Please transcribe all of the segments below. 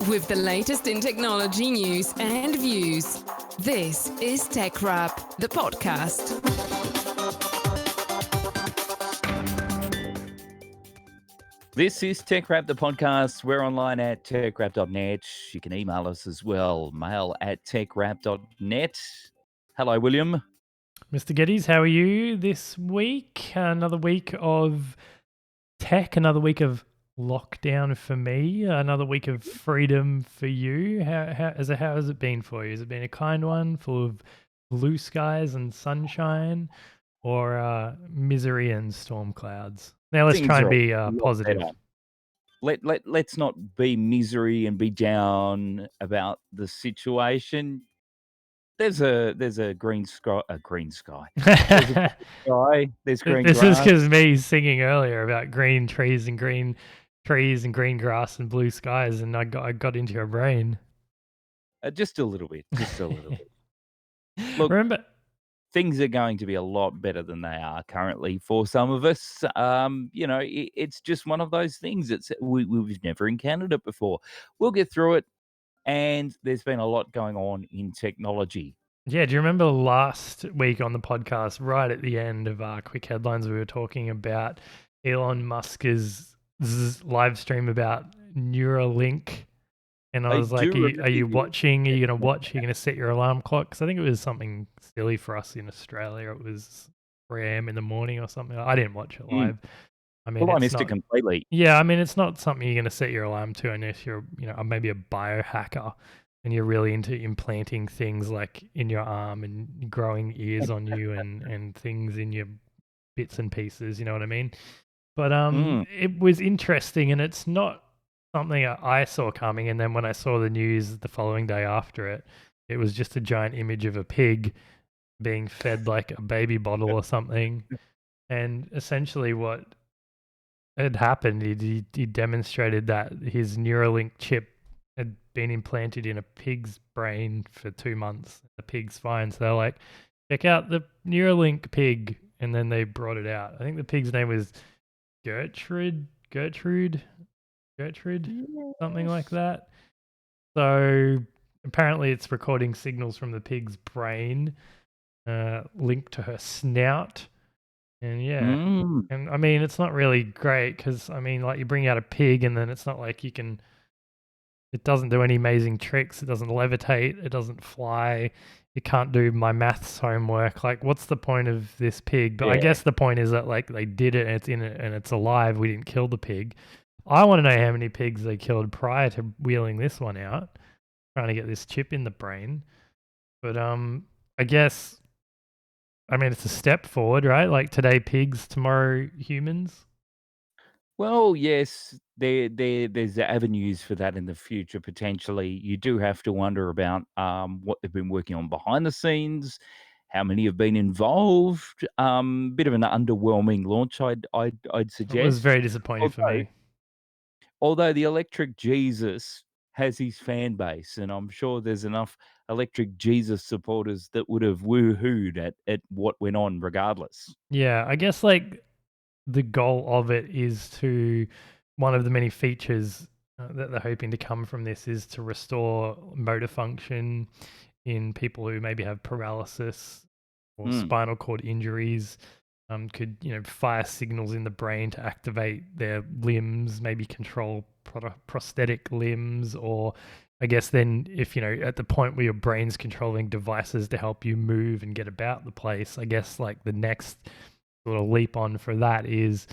with the latest in technology news and views. This is TechWrap, the podcast. This is TechWrap, the podcast. We're online at techwrap.net. You can email us as well, mail@techwrap.net. Hello, William. Mr. Geddes, how are you this week? Another week of tech, another week of lockdown for me, another week of freedom for you. How has it been for you? Has it been a kind one, full of blue skies and sunshine, or misery and storm clouds? Now let's try and be positive. Let's not be misery and be down about the situation. There's a green sky. There's green sky. There's green This grass. is because me singing earlier about green trees and green grass and blue skies, and I got into your brain. Just a little bit. Look, remember, things are going to be a lot better than they are currently for some of us. It's just one of those things. We've never encountered it before. We'll get through it. And there's been a lot going on in technology. Yeah, do you remember last week on the podcast, right at the end of our quick headlines, we were talking about Elon Musk's live stream about Neuralink? And I was like, are you watching? Are you going to watch? Are you going to set your alarm clock? Because I think it was something silly for us in Australia. It was 3 a.m. in the morning or something. I didn't watch it live. I mean, I missed it completely. Yeah, I mean, it's not something you're going to set your alarm to unless you're, maybe a biohacker and you're really into implanting things like in your arm and growing ears on you and things in your bits and pieces, you know what I mean? But it was interesting, and it's not something I saw coming. And then when I saw the news the following day after it, it was just a giant image of a pig being fed like a baby bottle or something. And essentially what had happened, he demonstrated that his Neuralink chip had been implanted in a pig's brain for 2 months. The pig's fine. So they're like, check out the Neuralink pig. And then they brought it out. I think the pig's name was Gertrude, something like that. So apparently it's recording signals from the pig's brain linked to her snout. And and I mean, it's not really great because, I mean, like, you bring out a pig and then it's not like it doesn't do any amazing tricks. It doesn't levitate. It doesn't fly. It can't do my maths homework. Like, what's the point of this pig? But I guess the point is that, like, they did it and it's in it and it's alive. We didn't kill the pig. I want to know how many pigs they killed prior to wheeling this one out, trying to get this chip in the brain. But I guess, I mean, it's a step forward, right? Like, today pigs, tomorrow humans. Well, yes, there's avenues for that in the future, potentially. You do have to wonder about what they've been working on behind the scenes, how many have been involved. Bit of an underwhelming launch, I'd suggest. It was very disappointing for me. Although the Electric Jesus has his fan base, and I'm sure there's enough Electric Jesus supporters that would have woohooed at what went on regardless. Yeah, I guess, like, the goal of it is one of the many features that they're hoping to come from this is to restore motor function in people who maybe have paralysis or spinal cord injuries. Could fire signals in the brain to activate their limbs, maybe control prosthetic limbs, or I guess then if at the point where your brain's controlling devices to help you move and get about the place, I guess, like, the next sort of leap on for that is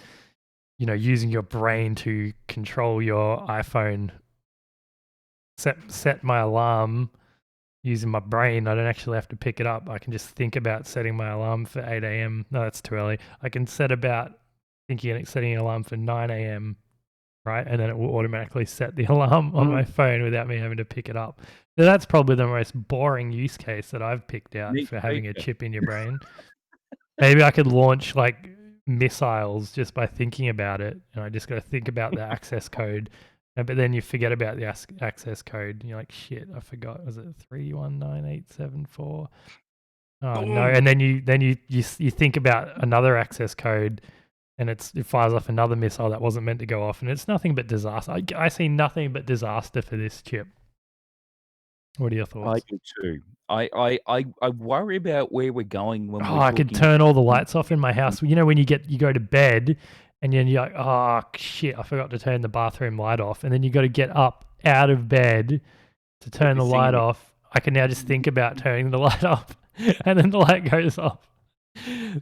using your brain to control your iPhone. Set my alarm using my brain. I don't actually have to pick it up. I can just think about setting my alarm for 8 a.m. No, that's too early. I can setting an alarm for 9 a.m. right? And then it will automatically set the alarm on my phone without me having to pick it up. So that's probably the most boring use case that I've picked out for having a chip in your brain. Maybe I could launch, like, missiles just by thinking about it, and I just got to think about the access code. But then you forget about the access code, and you're like, shit, I forgot. Was it 319874? Oh no! And then you think about another access code, and it fires off another missile that wasn't meant to go off, and it's nothing but disaster. I see nothing but disaster for this chip. What are your I thoughts? do too. I worry about where we're going when Oh, we're I could talking. turn all the lights off in my house. You know, when you go to bed and then you're like, oh shit, I forgot to turn the bathroom light off, and then you got to get up out of bed to turn the This thing light of it. off. I can now just think about turning the light off, and then the light goes off.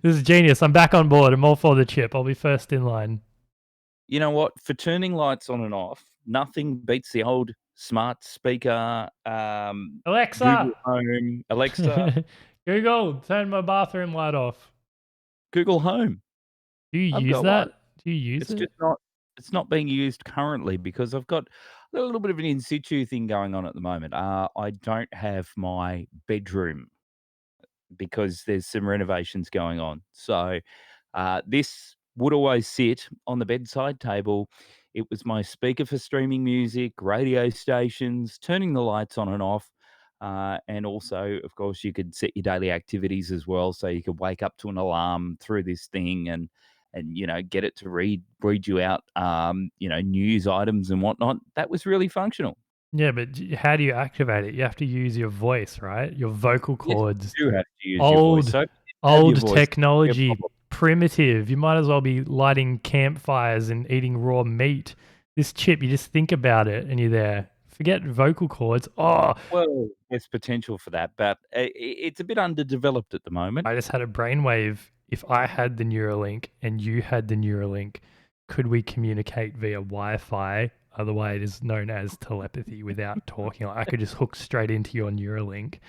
This is genius. I'm back on board. I'm all for the chip. I'll be first in line. You know what? For turning lights on and off, nothing beats the old smart speaker, Google Alexa, Home, Alexa, Google, turn my bathroom light off. Google Home. Do you I've use got one. that? Do you use It's it? just not. It's not being used currently because I've got a little bit of an in situ thing going on at the moment. I don't have my bedroom because there's some renovations going on. So this would always sit on the bedside table. It was my speaker for streaming music, radio stations, turning the lights on and off. And also, of course, you could set your daily activities as well. So you could wake up to an alarm through this thing and get it to read you out news items and whatnot. That was really functional. Yeah, but how do you activate it? You have to use your voice, right? Your vocal Yes, cords. you do have to use your voice. Old, So if you didn't have your old voice, it'd be a technology, problem. primitive. You might as well be lighting campfires and eating raw meat. This chip, you just think about it and you're there. Forget vocal cords. Oh, Well, there's potential for that, but it's a bit underdeveloped at the moment. I just had a brainwave. If I had the Neuralink and you had the Neuralink, could we communicate via Wi-Fi? Otherwise, it is known as telepathy without talking. Like I could just hook straight into your Neuralink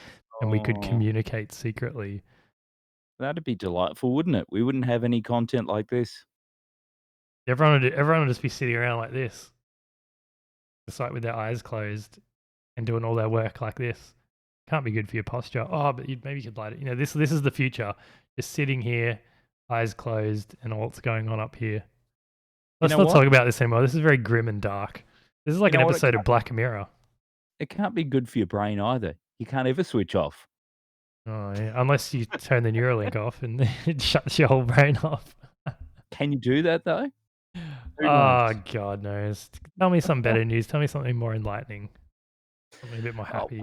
and we could Oh, communicate secretly. that'd be delightful, wouldn't it? We wouldn't have any content like this. Everyone would just be sitting around like this, just like with their eyes closed and doing all their work like this. Can't be good for your posture. Oh, but maybe you could light it. You know, this is the future. Just sitting here, eyes closed, and all that's going on up here. You Let's know not what? talk about this anymore. This is very grim and dark. This is like You an know what? episode of Black Mirror. It can't be good for your brain either. You can't ever switch off. Oh, yeah. Unless you turn the Neuralink off and it shuts your whole brain off. Can you do that though? Who Oh, knows? God knows. Tell me some better news. Tell me something more enlightening. Something a bit more Oh, happy.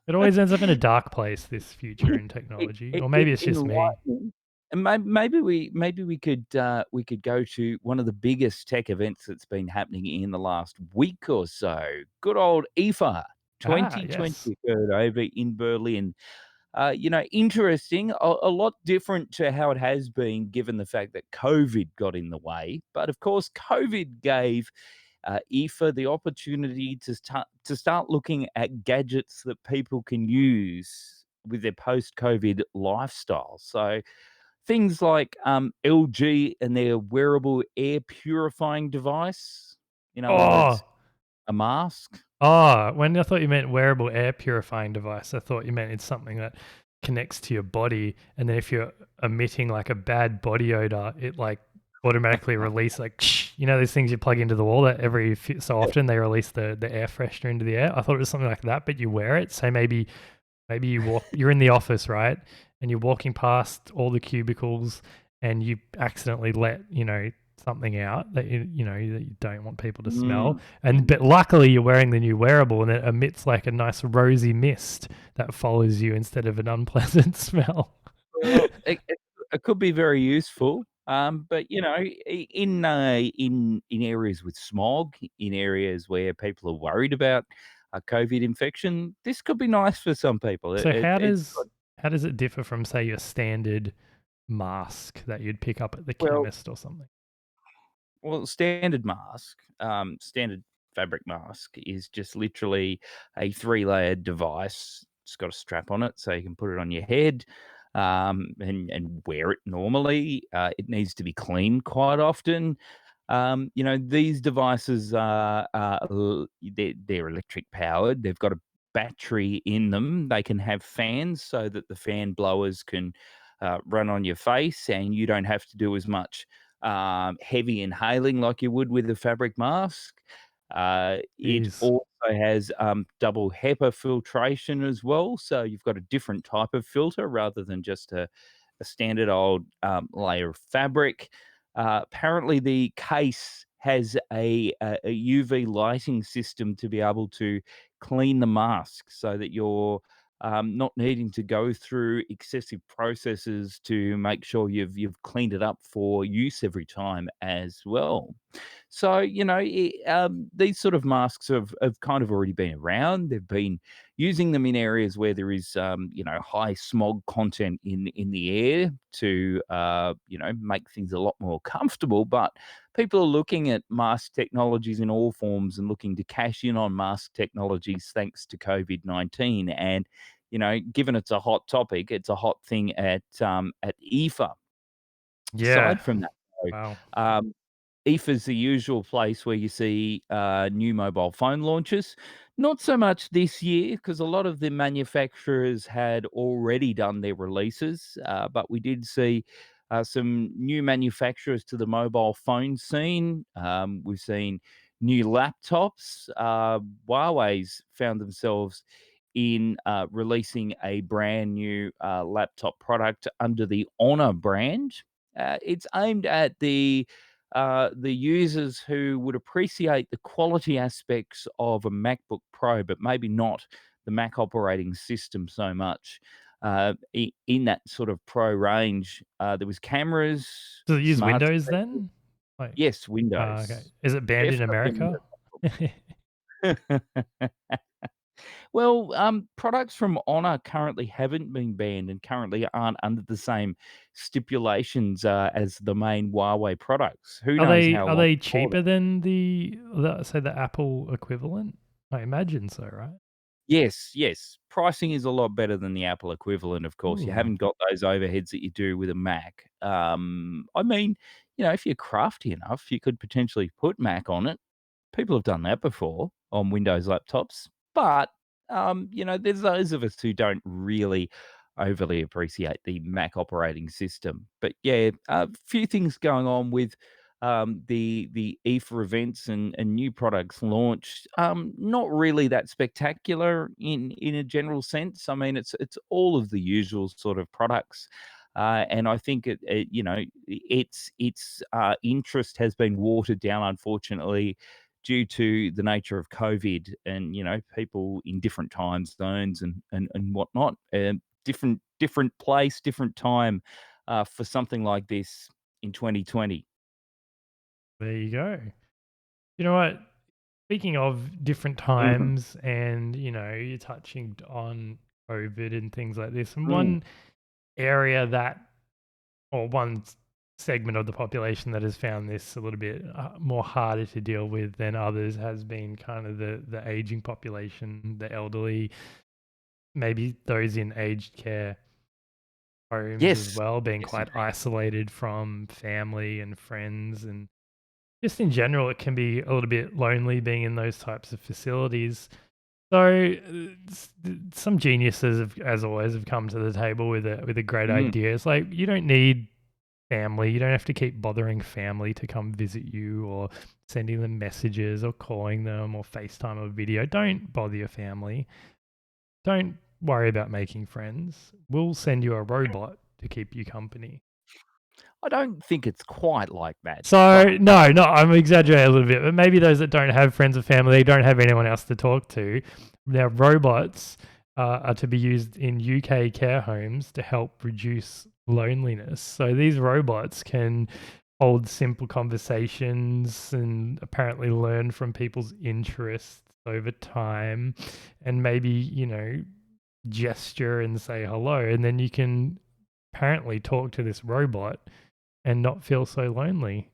It always ends up in a dark place, this future in technology. Or maybe it's just me. enlightening. And maybe we could go to one of the biggest tech events that's been happening in the last week or so. Good old IFA Ah, 2020 yes. occurred over in Berlin. Interesting, a lot different to how it has been, given the fact that COVID got in the way. But of course, COVID gave IFA the opportunity to start looking at gadgets that people can use with their post-COVID lifestyle. So things like LG and their wearable air purifying device. In other Oh, words, a mask. when I thought you meant wearable air purifying device, I thought you meant it's something that connects to your body, and then if you're emitting like a bad body odor, it like automatically release like those things you plug into the wall that every so often they release the air freshener into the air. I thought it was something like that, but you wear it. So maybe you're in the office, right? And you're walking past all the cubicles and you accidentally let, something out that that you don't want people to smell. But luckily you're wearing the new wearable and it emits like a nice rosy mist that follows you instead of an unpleasant smell. Well, it could be very useful, but in areas with smog, in areas where people are worried about a COVID infection, this could be nice for some people. So It's got, how does it differ from say your standard mask that you'd pick up at the well, chemist or something? standard mask, standard fabric mask is just literally a 3-layered device. It's got a strap on it, so you can put it on your head, and wear it normally. It needs to be cleaned quite often. These devices they're electric powered. They've got a battery in them. They can have fans so that the fan blowers can run on your face, and you don't have to do as much heavy inhaling like you would with a fabric mask. It Jeez. also has double HEPA filtration as well, so you've got a different type of filter rather than just a a standard old layer of fabric. Apparently, the case has a UV lighting system to be able to clean the mask so that you're not needing to go through excessive processes to make sure you've cleaned it up for use every time as well. So, these sort of masks have kind of already been around. They've been using them in areas where there is, high smog content in the air to, make things a lot more comfortable. But people are looking at mask technologies in all forms and looking to cash in on mask technologies thanks to COVID-19. And, given it's a hot topic, it's a hot thing at IFA. Yeah. Aside from that, Wow. though, IFA's the usual place where you see new mobile phone launches. Not so much this year because a lot of the manufacturers had already done their releases, but we did see some new manufacturers to the mobile phone scene. We've seen new laptops. Huawei's found themselves in releasing a brand new laptop product under the Honor brand. It's aimed at the users who would appreciate the quality aspects of a MacBook Pro, but maybe not the Mac operating system so much. In that sort of pro range, there was cameras, Does it use smart Windows speakers. then? Like, Yes, okay. Windows. Is it banned in Definitely America? a Windows. Well, products from Honor currently haven't been banned and currently aren't under the same stipulations as the main Huawei products. Who Are knows they how are long they for that? cheaper than say the Apple equivalent? I imagine so, right? Yes, yes. Pricing is a lot better than the Apple equivalent, of course. You Ooh. haven't got those overheads that you do with a Mac. I mean, if you're crafty enough, you could potentially put Mac on it. People have done that before on Windows laptops, but, there's those of us who don't really overly appreciate the Mac operating system. But yeah, a few things going on with, the EFA events and new products launched. Not really that spectacular in a general sense. I mean, it's all of the usual sort of products. And I think its interest has been watered down, unfortunately, due to the nature of COVID and people in different time zones and whatnot. Different place, different time for something like this in 2020. There you go. You know what? Speaking of different Mhm. times and, you're touching on COVID and things like this, and Mm. one area that or one segment of the population that has found this a little bit more harder to deal with than others has been kind of the aging population, the elderly, maybe those in aged care homes as Yes. well, being Yes, quite indeed. isolated from family and friends. And just in general, it can be a little bit lonely being in those types of facilities. So some geniuses, as always, have come to the table with a great Mm. idea. It's like you don't need family. You don't have to keep bothering family to come visit you or sending them messages or calling them or FaceTime or video. Don't bother your family. Don't worry about making friends. We'll send you a robot to keep you company. I don't think it's quite like that, So but no, I'm exaggerating a little bit, but maybe those that don't have friends or family, they don't have anyone else to talk to. Now robots are to be used in UK care homes to help reduce loneliness. So these robots can hold simple conversations and apparently learn from people's interests over time, and maybe gesture and say hello, and then you can apparently talk to this robot and not feel so lonely.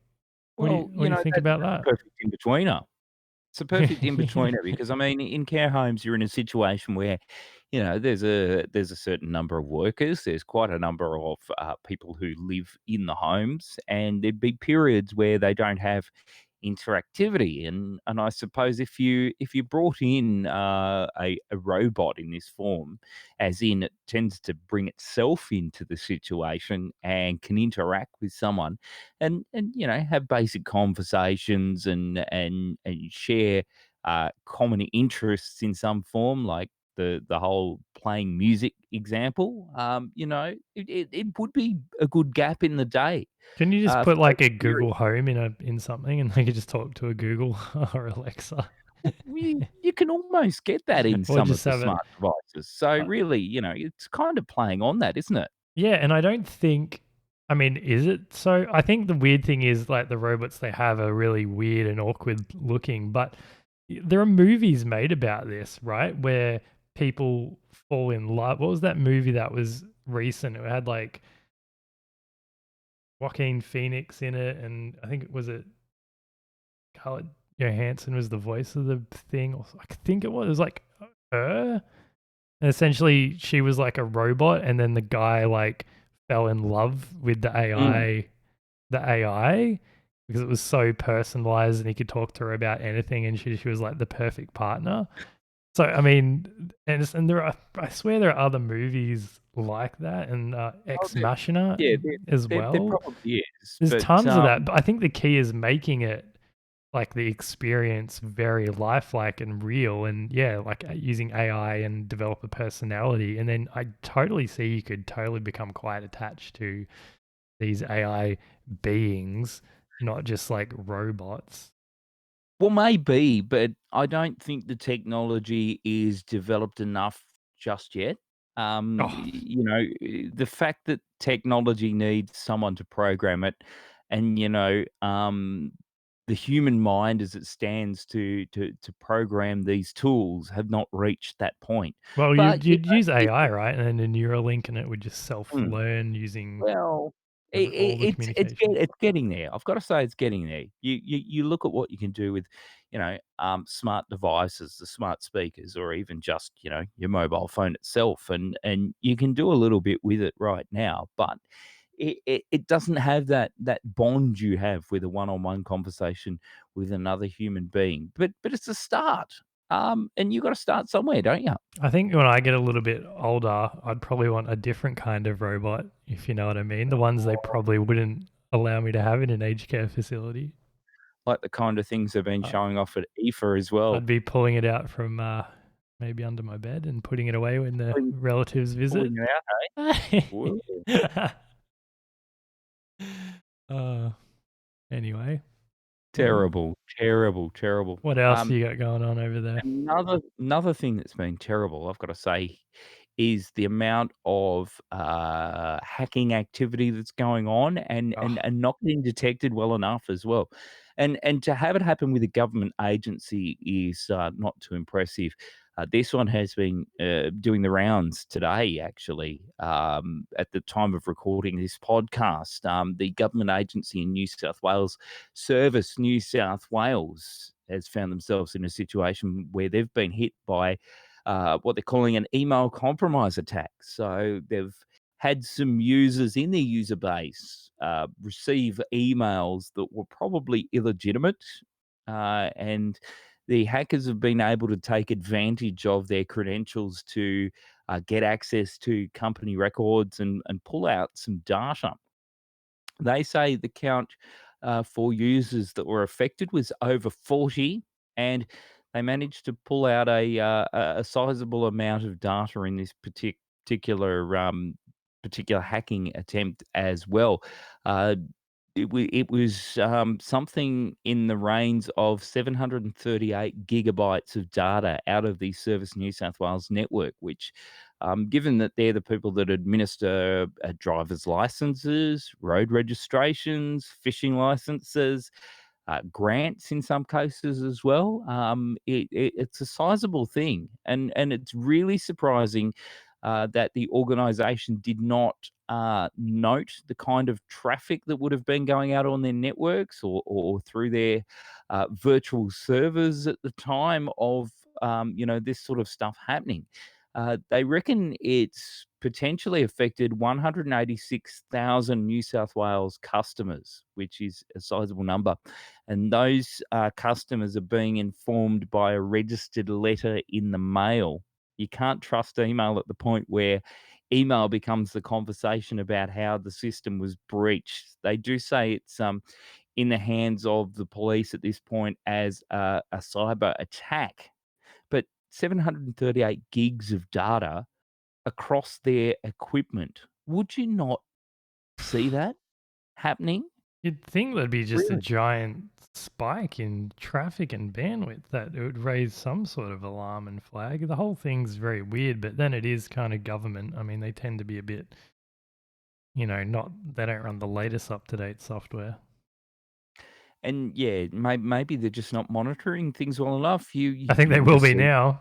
well, What do you think about that's a that? perfect in-betweener. It's a perfect in-betweener because, I mean, in care homes, you're in a situation where, there's a certain number of workers, there's quite a number of, people who live in the homes, and there'd be periods where they don't have interactivity, and I suppose if you brought in, a robot in this form, as in it tends to bring itself into the situation and can interact with someone and have basic conversations and share common interests in some form, like the whole playing music example, it would be a good gap in the day. Can you just For put like those a serious Google Home in something, and they could just talk to a Google or Alexa? you can almost get that in Or some of just the have it. smart devices. So Uh, really, it's kind of playing on that, isn't it? yeah, and I don't think. I mean, is it so? I think the weird thing is like the robots they have are really weird and awkward looking, but there are movies made about this, right? Where people fall in love. What was that movie that was recent? It had like Joaquin Phoenix in it, and I think it Scarlett Johansson was the voice of the thing, or I think it was like her. And essentially, she was like a robot, and then the guy like fell in love with Mm. the AI, because it was so personalized, and he could talk to her about anything, and she was like the perfect partner. So I mean, and there are, I swear there are other movies like that, and Oh, Ex there Machina yeah, as there well. probably is, There's but, tons of that, but I think the key is making it like the experience very lifelike and real, and yeah, like using AI and develop a personality. And then I totally see you could totally become quite attached to these AI beings, not just like robots. well, maybe, but I don't think the technology is developed enough just yet. Oh, The fact that technology needs someone to program it and, the human mind as it stands to program these tools have not reached that point. well, But, you'd use AI, right? And then a Neuralink, and it would just mm. self-learn using Well, all the communication. it's getting there. I've got to say it's getting there. You look at what you can do with, smart devices, the smart speakers, or even just, your mobile phone itself, and you can do a little bit with it right now, but it doesn't have that bond you have with a one-on-one conversation with another human being. But it's a start. And you got to start somewhere, don't you? I think when I get a little bit older, I'd probably want a different kind of robot, if you know what I mean. The ones they probably wouldn't allow me to have in an aged care facility. Like the kind of things they've been Uh, showing off at IFA as well. I'd be pulling it out from maybe under my bed and putting it away when the Pulling relatives visit. pulling it out, hey? Whoa. uh, anyway, what, Terrible, terrible, terrible. what else you got going on over there? Another thing that's been terrible, I've got to say, is the amount of, hacking activity that's going on and Oh, and and not being detected well enough as well. And to have it happen with a government agency is, not too impressive. This one has been, doing the rounds today, actually, at the time of recording this podcast. The government agency in New South Wales, Service New South Wales, has found themselves in a situation where they've been hit by what they're calling an email compromise attack. So they've had some users in their user base receive emails that were probably illegitimate, and the hackers have been able to take advantage of their credentials to get access to company records and pull out some data. They say the count for users that were affected was over 40, and they managed to pull out a sizable amount of data in this particular hacking attempt as well. Uh, it was something in the range of 738 gigabytes of data out of the Service New South Wales network, which, given that they're the people that administer driver's licenses, road registrations, fishing licenses, grants in some cases as well. It's a sizable thing, and it's really surprising that the organisation did not note the kind of traffic that would have been going out on their networks or through their virtual servers at the time of this sort of stuff happening. They reckon it's potentially affected 186,000 New South Wales customers, which is a sizable number. And those customers are being informed by a registered letter in the mail. You can't trust email at the point where email becomes the conversation about how the system was breached. They do say it's in the hands of the police at this point as a cyber attack. But 738 gigs of data across their equipment. Would you not see that happening? You'd think there'd be just a Really? giant spike in traffic and bandwidth that it would raise some sort of alarm and flag. The whole thing's very weird, but then it is kind of government. I mean, they tend to be a bit, not they don't run the latest up to date software. And yeah, maybe they're just not monitoring things well enough. You I you think you they would will have be seen. now.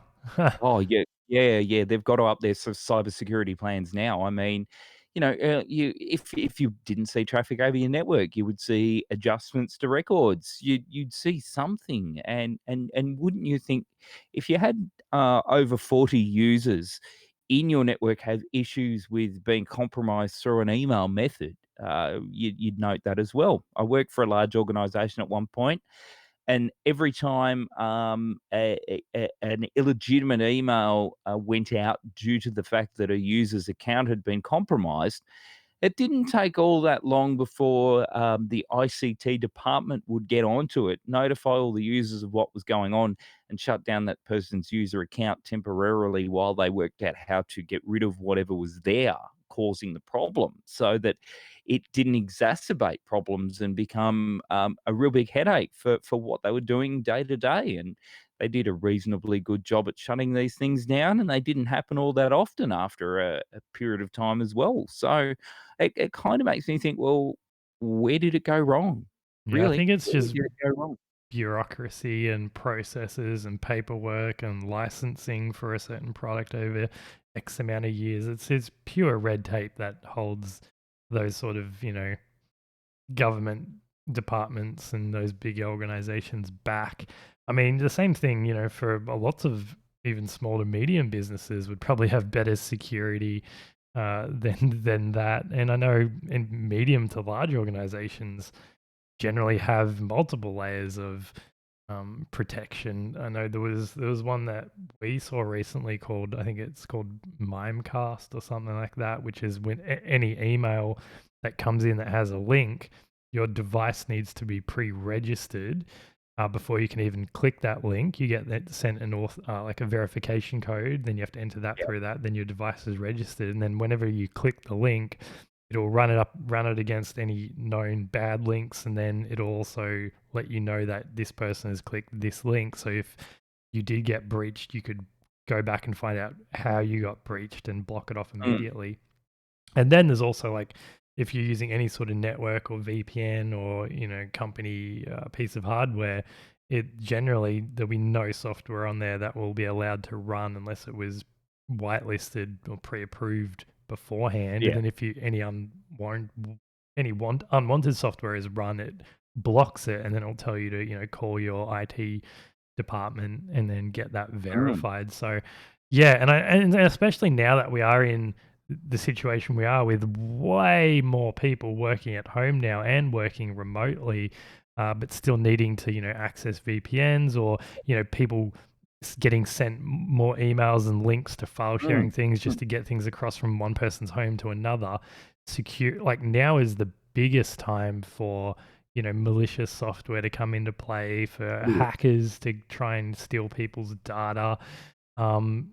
Oh, yeah. Yeah, yeah, they've got to up their cybersecurity plans now. I mean, you if you didn't see traffic over your network, you would see adjustments to records. You'd see something, and wouldn't you think if you had, over 40 users in your network have issues with being compromised through an email method, you'd note that as well. I worked for a large organization at one point, and every time an illegitimate email went out due to the fact that a user's account had been compromised, it didn't take all that long before the ICT department would get onto it, notify all the users of what was going on, and shut down that person's user account temporarily while they worked out how to get rid of whatever was there causing the problem, so that it didn't exacerbate problems and become a real big headache for what they were doing day to day. And they did a reasonably good job at shutting these things down, and they didn't happen all that often after a period of time as well. So it kind of makes me think, well, where did it go wrong? Yeah, I Really, think it's where just did it go wrong? bureaucracy and processes and paperwork and licensing for a certain product over X amount of years. It's pure red tape that holds those sort of, government departments and those big organizations back. I mean, the same thing, for lots of even small to medium businesses would probably have better security than that. And I know in medium to large organizations generally have multiple layers of protection. I know there was one that we saw recently called, I think it's called Mimecast or something like that, which is when any email that comes in that has a link, your device needs to be pre-registered before you can even click that link. You get that sent like a verification code, then you have to enter that Yeah. through that, then your device is registered, and then whenever you click the link, it'll run it against any known bad links, and then it'll also let you know that this person has clicked this link. So if you did get breached, you could go back and find out how you got breached and block it off Mm, immediately. And then there's also like if you're using any sort of network or VPN or company piece of hardware, it generally there'll be no software on there that will be allowed to run unless it was whitelisted or pre-approved beforehand. And yeah. then if unwanted software is run, it blocks it, and then it'll tell you to call your IT department and then get that Mm, verified. So yeah, and especially now that we are in the situation we are with way more people working at home now and working remotely, but still needing to access VPNs, or people getting sent more emails and links to file mm, sharing things mm, just to get things across from one person's home to another. Secure, like, now is the biggest time for malicious software to come into play, for yeah. hackers to try and steal people's data.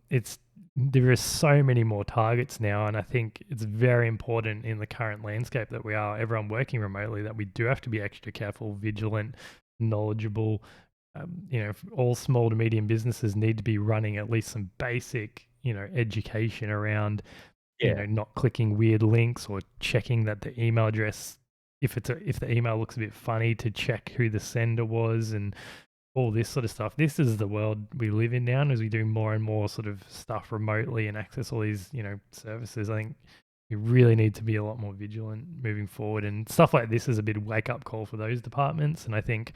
It's There are so many more targets now, and I think it's very important in the current landscape that we are, everyone working remotely, that we do have to be extra careful, vigilant, knowledgeable. All small to medium businesses need to be running at least some basic, education around, Yeah. not clicking weird links, or checking that the email address, if the email looks a bit funny, to check who the sender was, and all this sort of stuff. This is the world we live in now, and as we do more and more sort of stuff remotely and access all these, services, I think we really need to be a lot more vigilant moving forward. And stuff like this is a bit of wake up call for those departments. And I think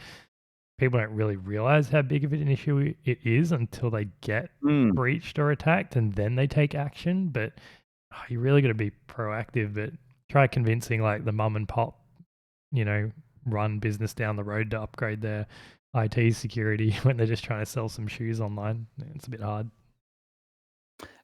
people don't really realize how big of an issue it is until they get Mm. breached or attacked, and then they take action. But you really got to be proactive. But try convincing like the mum and pop, you know, run business down the road to upgrade their IT security when they're just trying to sell some shoes online. It's a bit hard.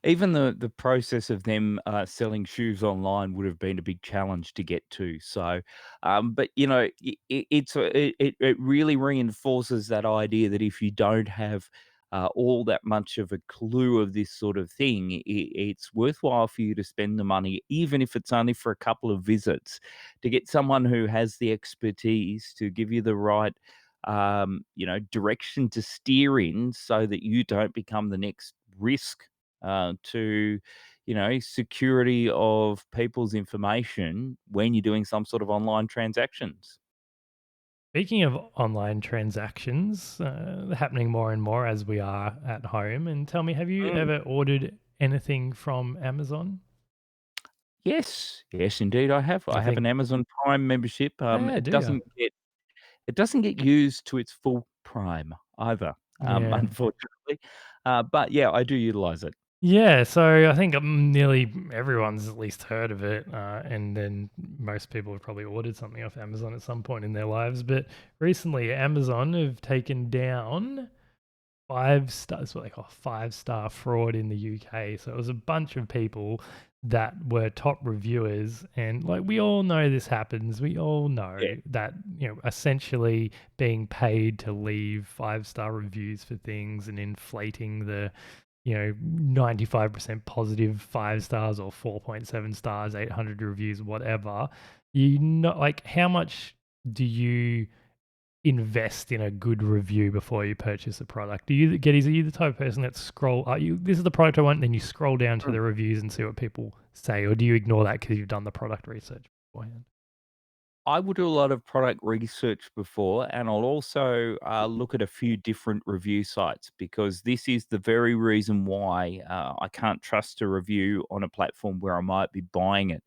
Even the process of them, selling shoes online would have been a big challenge to get to. So, but, it's it really reinforces that idea that if you don't have all that much of a clue of this sort of thing, it's worthwhile for you to spend the money, even if it's only for a couple of visits, to get someone who has the expertise to give you the right, direction to steer in, so that you don't become the next risk to, security of people's information when you're doing some sort of online transactions. Speaking of online transactions, happening more and more as we are at home, and tell me, have you Mm. ever ordered anything from Amazon? Yes, yes, indeed, I have. I I have think, an Amazon Prime membership. yeah, It do you? doesn't get used to its full prime either, Yeah. unfortunately. But yeah, I do utilize it. Yeah, so I think nearly everyone's at least heard of it, and then most people have probably ordered something off Amazon at some point in their lives. But recently, Amazon have taken down 5 stars, what they call 5-star fraud in the UK. So it was a bunch of people that were top reviewers, and like we all know this happens. We all Yeah, know that essentially being paid to leave 5-star reviews for things and inflating the 95% positive 5 stars or 4.7 stars, 800 reviews, whatever. Like how much do you invest in a good review before you purchase a product? Are you the type of person that this is the product I want, and then you scroll down to mm. the reviews and see what people say, or do you ignore that because you've done the product research beforehand? I will do a lot of product research before, and I'll also look at a few different review sites, because this is the very reason why I can't trust a review on a platform where I might be buying it.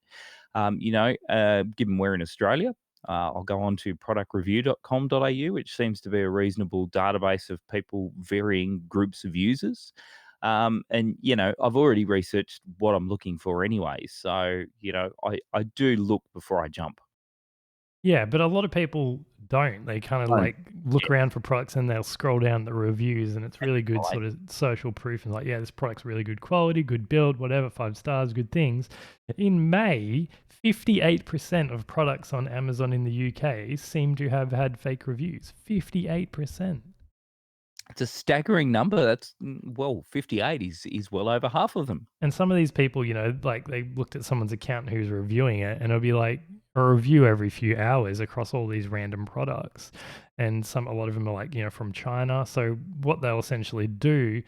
Given we're in Australia, I'll go on to productreview.com.au, which seems to be a reasonable database of people, varying groups of users. I've already researched what I'm looking for anyway. So, I do look before I jump. Yeah, but a lot of people don't. They kind of Don't. like look Yeah, around for products and they'll scroll down the reviews, and it's that's really good right. sort of social proof and like, yeah, this product's really good quality, good build, whatever, 5 stars, good things. In May, 58% of products on Amazon in the UK seem to have had fake reviews. 58%. It's a staggering number. Well, 58 is well over half of them. And some of these people, like they looked at someone's account who's reviewing it, and it'll be like a review every few hours across all these random products. And a lot of them are like, from China. So what they'll essentially do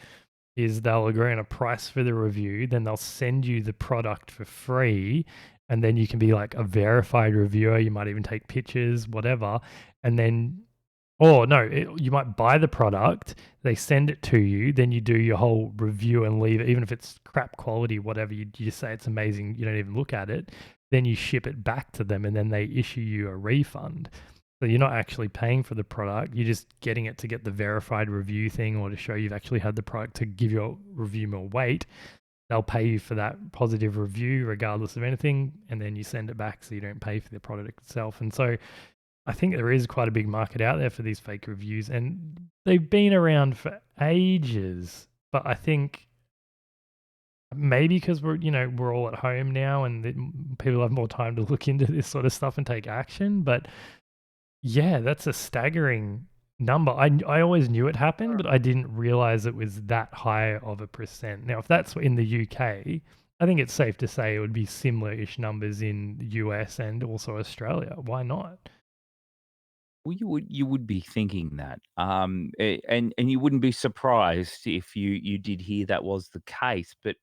is they'll agree on a price for the review, then they'll send you the product for free, and then you can be like a verified reviewer. You might even take pictures, whatever, and then or no, you might buy the product, they send it to you, then you do your whole review and leave it, even if it's crap quality, whatever, you just say it's amazing, you don't even look at it, then you ship it back to them and then they issue you a refund. So you're not actually paying for the product, you're just getting it to get the verified review thing or to show you've actually had the product to give your review more weight. They'll pay you for that positive review regardless of anything, and then you send it back so you don't pay for the product itself. And so I think there is quite a big market out there for these fake reviews, and they've been around for ages. But I think maybe because we're all at home now, and people have more time to look into this sort of stuff and take action. But yeah, that's a staggering number. I always knew it happened, but I didn't realize it was that high of a percent. Now, if that's in the UK, I think it's safe to say it would be similar-ish numbers in the US and also Australia. Why not? Well, you would be thinking that, and you wouldn't be surprised if you did hear that was the case. But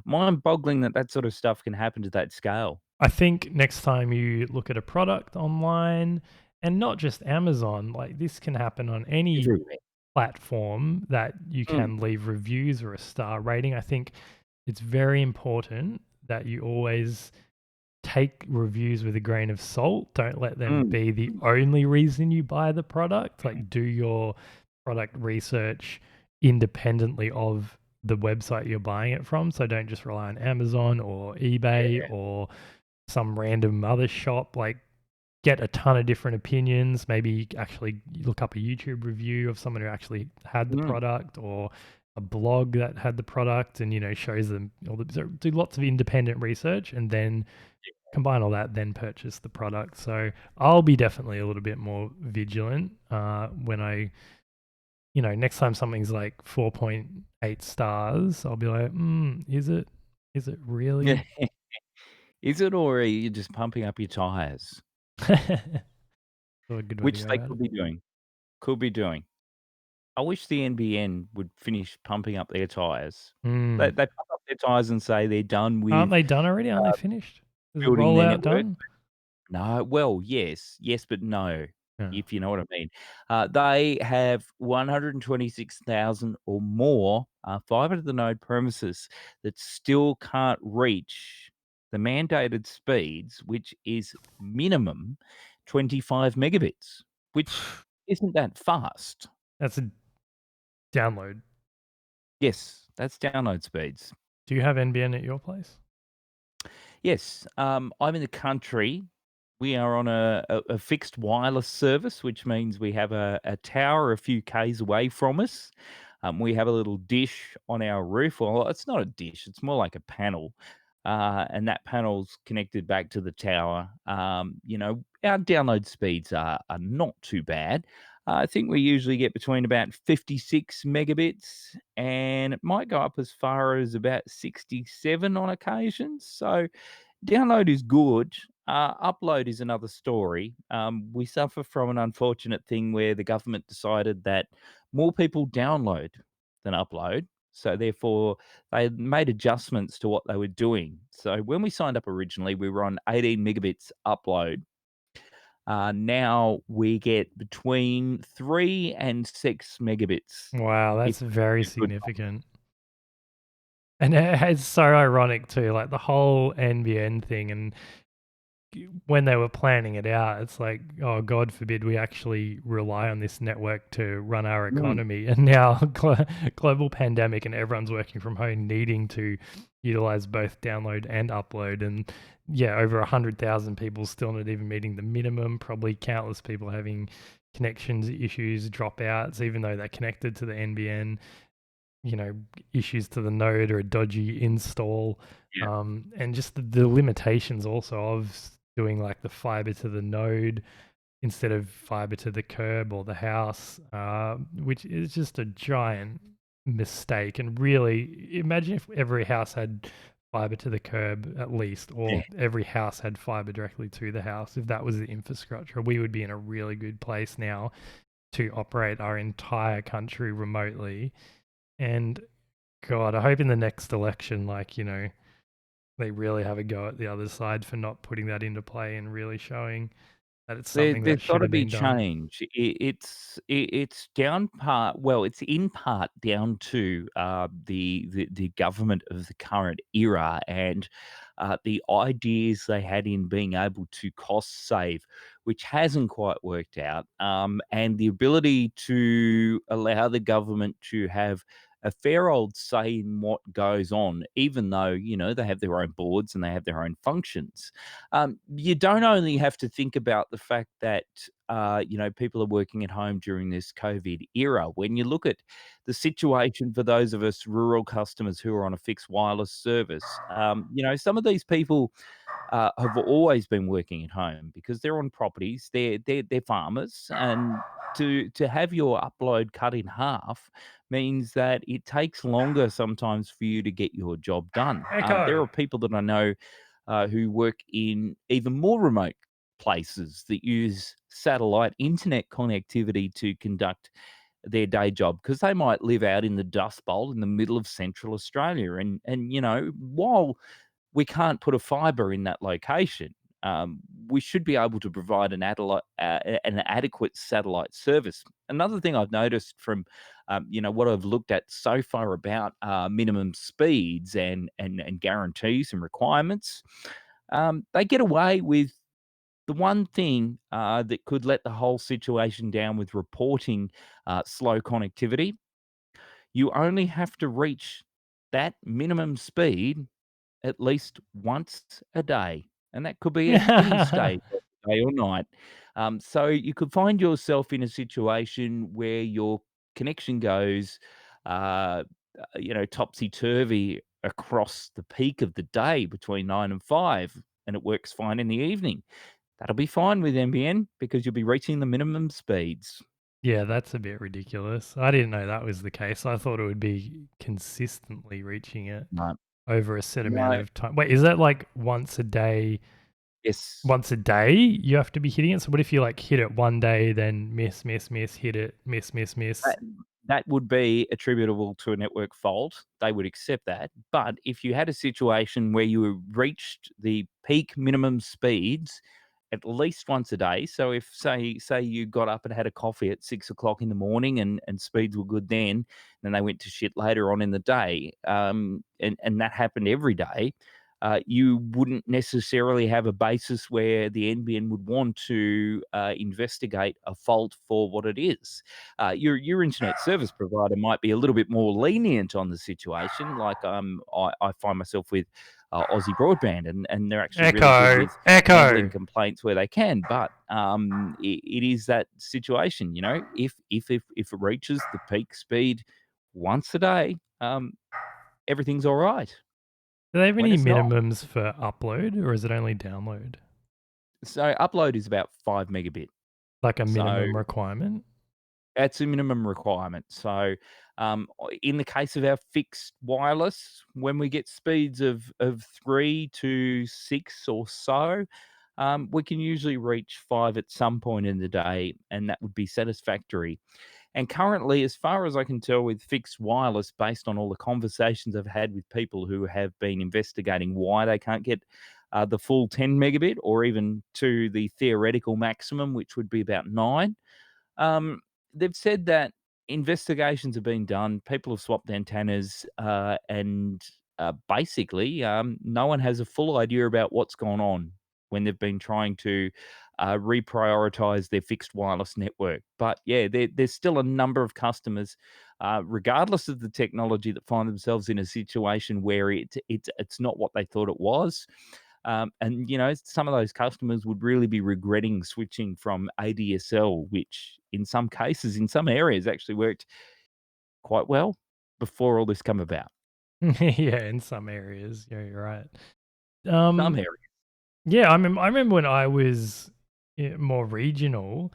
mind-boggling that that sort of stuff can happen to that scale. I think next time you look at a product online, and not just Amazon, like this can happen on any Everywhere. platform that you Mm, can leave reviews or a star rating. I think it's very important that you always take reviews with a grain of salt. Don't let them mm, be the only reason you buy the product. Like, do your product research independently of the website you're buying it from. So don't just rely on Amazon or eBay yeah. or some random other shop. Like, get a ton of different opinions. Maybe actually look up a YouTube review of someone who actually had the Mm. product, or a blog that had the product and shows them so do lots of independent research, and then combine all that, then purchase the product. So I'll be definitely a little bit more vigilant when I next time something's like 4.8 stars, I'll be like, is it? Is it Yeah. really? Is it, or are you just pumping up your tires? So a good way to Which go they about could it. be doing. Could be doing. I wish the NBN would finish pumping up their tires. They Mm. pump up their tires and say they're done Aren't with they done already? Aren't they finished? Is the building their rollout network. done? No, well, yes, but no, Yeah. if you know what I mean. They have 126,000 or more fiber to the node premises that still can't reach the mandated speeds, which is minimum 25 megabits, which isn't that fast. That's a download. Yes, that's download speeds. Do you have NBN at your place? Yes, I'm in the country. We are on a fixed wireless service, which means we have a tower a few k's away from us. We have a little dish on our roof. Well, it's not a dish; it's more like a panel, and that panel's connected back to the tower. Our download speeds are not too bad. I think we usually get between about 56 megabits, and it might go up as far as about 67 on occasions. So download is good. Upload is another story. We suffer from an unfortunate thing where the government decided that more people download than upload. So therefore, they made adjustments to what they were doing. So when we signed up originally, we were on 18 megabits upload. Now we get between 3 and 6 megabits. Wow, If that's very we're good. significant. And it's so ironic too, like the whole NBN thing. And when they were planning it out, it's like, oh, God forbid we actually rely on this network to run our Mm, economy. And now, global pandemic, and everyone's working from home, needing to utilize both download and upload. And yeah, over 100,000 people still not even meeting the minimum. Probably countless people having connections issues, dropouts, even though they're connected to the NBN. Issues to the node or a dodgy install, yeah, and just the limitations also of doing like the fiber to the node instead of fiber to the curb or the house, which is just a giant mistake. And really, imagine if every house had fiber to the curb at least, yeah. or every house had fiber directly to the house. If that was the infrastructure, we would be in a really good place now to operate our entire country remotely. And God, I hope in the next election, they really have a go at the other side for not putting that into play and really showing that it's something There's that got should to have be been done. change. It's down part. Well, it's in part down to the government of the current era and the ideas they had in being able to cost save, which hasn't quite worked out, and the ability to allow the government to have a fair old say in what goes on, even though they have their own boards and they have their own functions. You don't only have to think about the fact that people are working at home during this COVID era. When you look at the situation for those of us rural customers who are on a fixed wireless service, some of these people have always been working at home because they're on properties, they're farmers, and to have your upload cut in half means that it takes longer sometimes for you to get your job done. There Echo. are people that I know who work in even more remote places that use satellite internet connectivity to conduct their day job because they might live out in the Dust Bowl in the middle of central Australia. And while we can't put a fiber in that location, we should be able to provide an adequate satellite service. Another thing I've noticed from what I've looked at so far about minimum speeds and guarantees and requirements, they get away with the one thing that could let the whole situation down with reporting slow connectivity. You only have to reach that minimum speed at least once a day, and that could be at any stage of the day or night. So you could find yourself in a situation where your connection goes, topsy turvy across the peak of the day between 9 and 5, and it works fine in the evening. That'll be fine with NBN because you'll be reaching the minimum speeds. Yeah, that's a bit ridiculous. I didn't know that was the case. I thought it would be consistently reaching it No, over a set amount no, of time. Wait, is that like once a day? yes. Once a day you have to be hitting it? So what if you like hit it one day, then miss, hit it, miss? That that would be attributable to a network fault. They would accept that. But if you had a situation where you reached the peak minimum speeds at least once a day, so if say you got up and had a coffee at 6 o'clock in the morning and speeds were good then they went to shit later on in the day, and that happened every day, you wouldn't necessarily have a basis where the NBN would want to investigate a fault for what it is. Your internet service provider might be a little bit more lenient on the situation. Like I find myself with Aussie Broadband, and they're actually really good with handling Echo. complaints where they can. But it is that situation, if it reaches the peak speed once a day, everything's all right. Do they have When any it's not, minimums for upload, or is it only download? so upload is about 5 megabit. Like a So minimum requirement? that's a minimum requirement. So, in the case of our fixed wireless, when we get speeds of 3 to 6 or so, we can usually reach 5 at some point in the day, and that would be satisfactory. And currently, as far as I can tell with fixed wireless, based on all the conversations I've had with people who have been investigating why they can't get the full 10 megabit or even to the theoretical maximum, which would be about 9, um, they've said that investigations have been done. People have swapped antennas, and basically, no one has a full idea about what's gone on when they've been trying to reprioritize their fixed wireless network. But yeah, there's still a number of customers, regardless of the technology, that find themselves in a situation where it's not what they thought it was. And some of those customers would really be regretting switching from ADSL, which in some cases, in some areas, actually worked quite well before all this come about. Yeah, in some areas. Yeah, you're right. Some Um, areas. yeah, I remember when I was more regional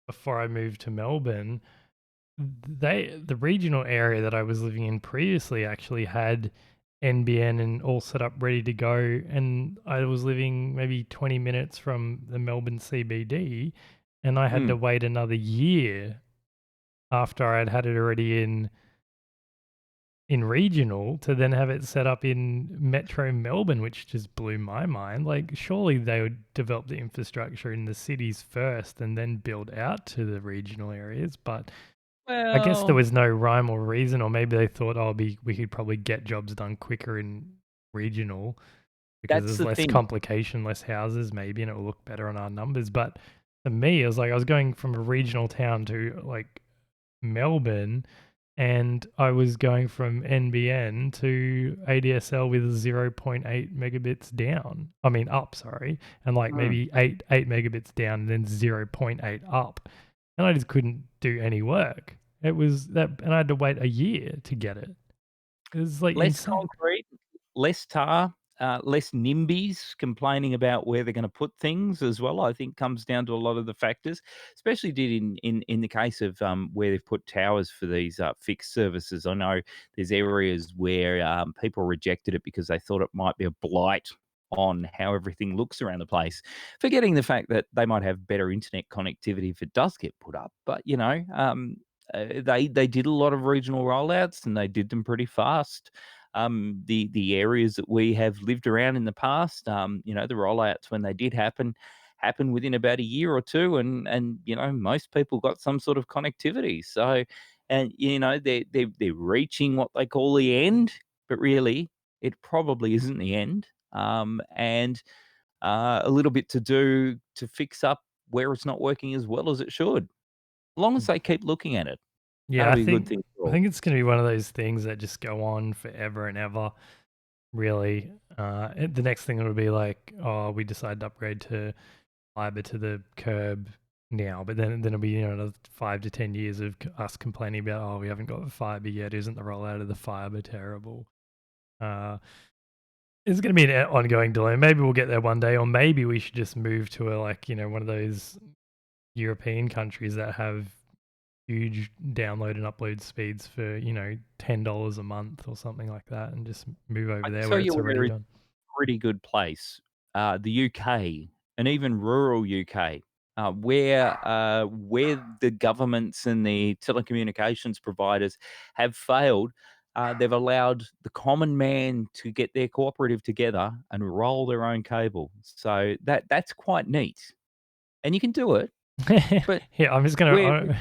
before I moved to Melbourne. The regional area that I was living in previously actually had NBN and all set up ready to go, and I was living maybe 20 minutes from the Melbourne CBD, and I had to Mm, wait another year after I'd had it already in regional to then have it set up in Metro Melbourne, which just blew my mind. Like, surely they would develop the infrastructure in the cities first and then build out to the regional areas, but I guess there well, was no rhyme or reason, or maybe they thought, "Oh, we could probably get jobs done quicker in regional because that's there's the less thing. complication, less houses, maybe, and it will look better on our numbers." But to me, it was like I was going from a regional town to like Melbourne, and I was going from NBN to ADSL with 0.8 megabits down. I mean up, sorry, and like Mm. maybe eight megabits down, and then 0.8 up, and I just couldn't do any work. It was that, and I had to wait a year to get it. It was like Less insane. concrete, less tar, less NIMBYs complaining about where they're going to put things as well. I think comes down to a lot of the factors, especially did in the case of where they've put towers for these fixed services. I know there's areas where people rejected it because they thought it might be a blight on how everything looks around the place, forgetting the fact that they might have better internet connectivity if it does get put up. But they did a lot of regional rollouts and they did them pretty fast. The areas that we have lived around in the past, the rollouts when they did happened within about a year or two, and most people got some sort of connectivity. So, and they're reaching what they call the end, but really it probably isn't the end. And a little bit to do to fix up where it's not working as well as it should. As long as they keep looking at it, Yeah, that'll I be a good think thing for I all. think it's going to be one of those things that just go on forever and ever. Really, the next thing will be like, oh, we decided to upgrade to fiber to the curb now, but then it'll be another 5 to 10 years of us complaining about, oh, we haven't got the fiber yet. Isn't the rollout of the fiber terrible? Uh, it's going to be an ongoing delay. Maybe we'll get there one day, or maybe we should just move to a one of those European countries that have huge download and upload speeds for, $10 a month or something like that, and just move over I there tell where you it's already where is done. a pretty good place, the UK and even rural UK, where the governments and the telecommunications providers have failed. They've allowed the common man to get their cooperative together and roll their own cable. So that's quite neat, and you can do it. But Yeah, I'm just we're gonna.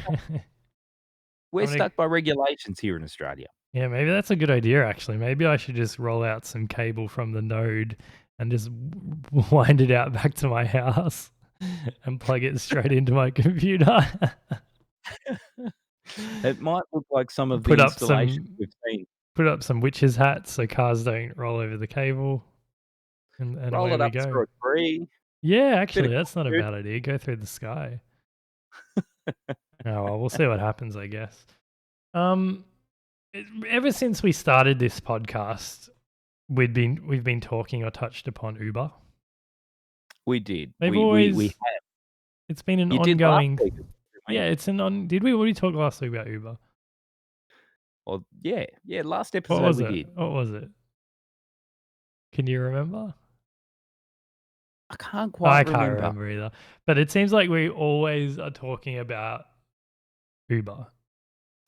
we're I'm gonna. stuck by regulations here in Australia. Yeah, maybe that's a good idea. Actually, maybe I should just roll out some cable from the node and just wind it out back to my house and plug it straight into my computer. It might look like some of Put the up installations some we've seen. put up some witches hats so cars don't roll over the cable, and Roll away it we up go. through a tree, Yeah, bit actually, of that's not a good. bad idea. Go through the sky. Oh well, we'll see what happens, I guess. Um, Ever since we started this podcast, we've been talking or touched upon Uber. We did. They've We always have. It's been an You did last ongoing. week, didn't we? Yeah, it's an on. Did we already talk last week about Uber? Well, yeah. Last What episode was we it? did. What was it? Can you remember? I can't I quite can't remember. remember either. But it seems like we always are talking about Uber.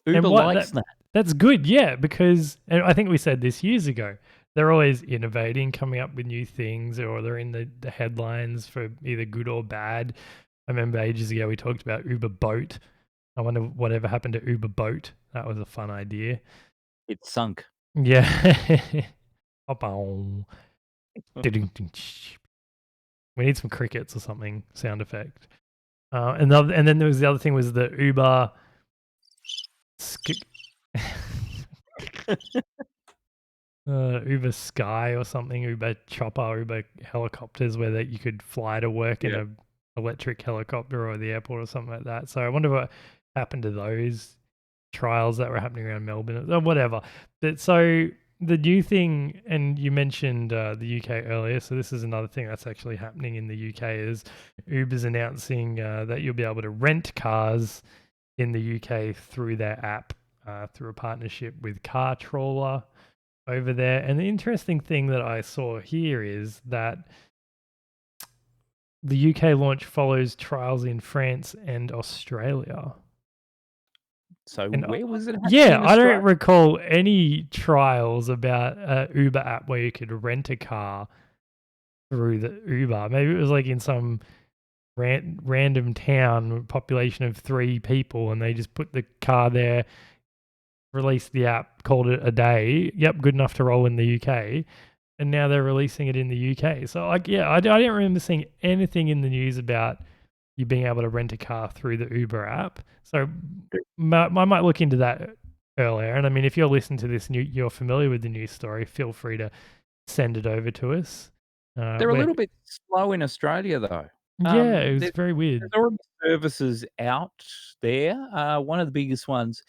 Uber likes that. That's good, yeah, because and I think we said this years ago. They're always innovating, coming up with new things, or they're in the headlines for either good or bad. I remember ages ago we talked about Uber Boat. I wonder whatever happened to Uber Boat. That was a fun idea. It sunk. Yeah. Hop-on. We need some crickets or something sound effect. And then there was the other thing was the Uber. Uber Sky or something, Uber Chopper, Uber helicopters, where you could fly to work in Yeah. a electric helicopter or the airport or something like that. So I wonder what happened to those trials that were happening around Melbourne or whatever. So the new thing, and you mentioned the UK earlier, so this is another thing that's actually happening in the UK is Uber's announcing that you'll be able to rent cars in the UK through their app, through a partnership with Car Trawler over there. And the interesting thing that I saw here is that the UK launch follows trials in France and Australia. So And where was it? yeah, I don't recall any trials about a Uber app where you could rent a car through the Uber. Maybe it was like in some random town, population of 3 people, and they just put the car there, released the app, called it a day. Yep, good enough to roll in the UK. And now they're releasing it in the UK. So, I didn't remember seeing anything in the news about you being able to rent a car through the Uber app. So, I might look into that earlier. And I mean, if you're listening to this and you're familiar with the news story, feel free to send it over to us. They're a little bit slow in Australia, though. Yeah, it was very weird. There's already services out there. One of the biggest ones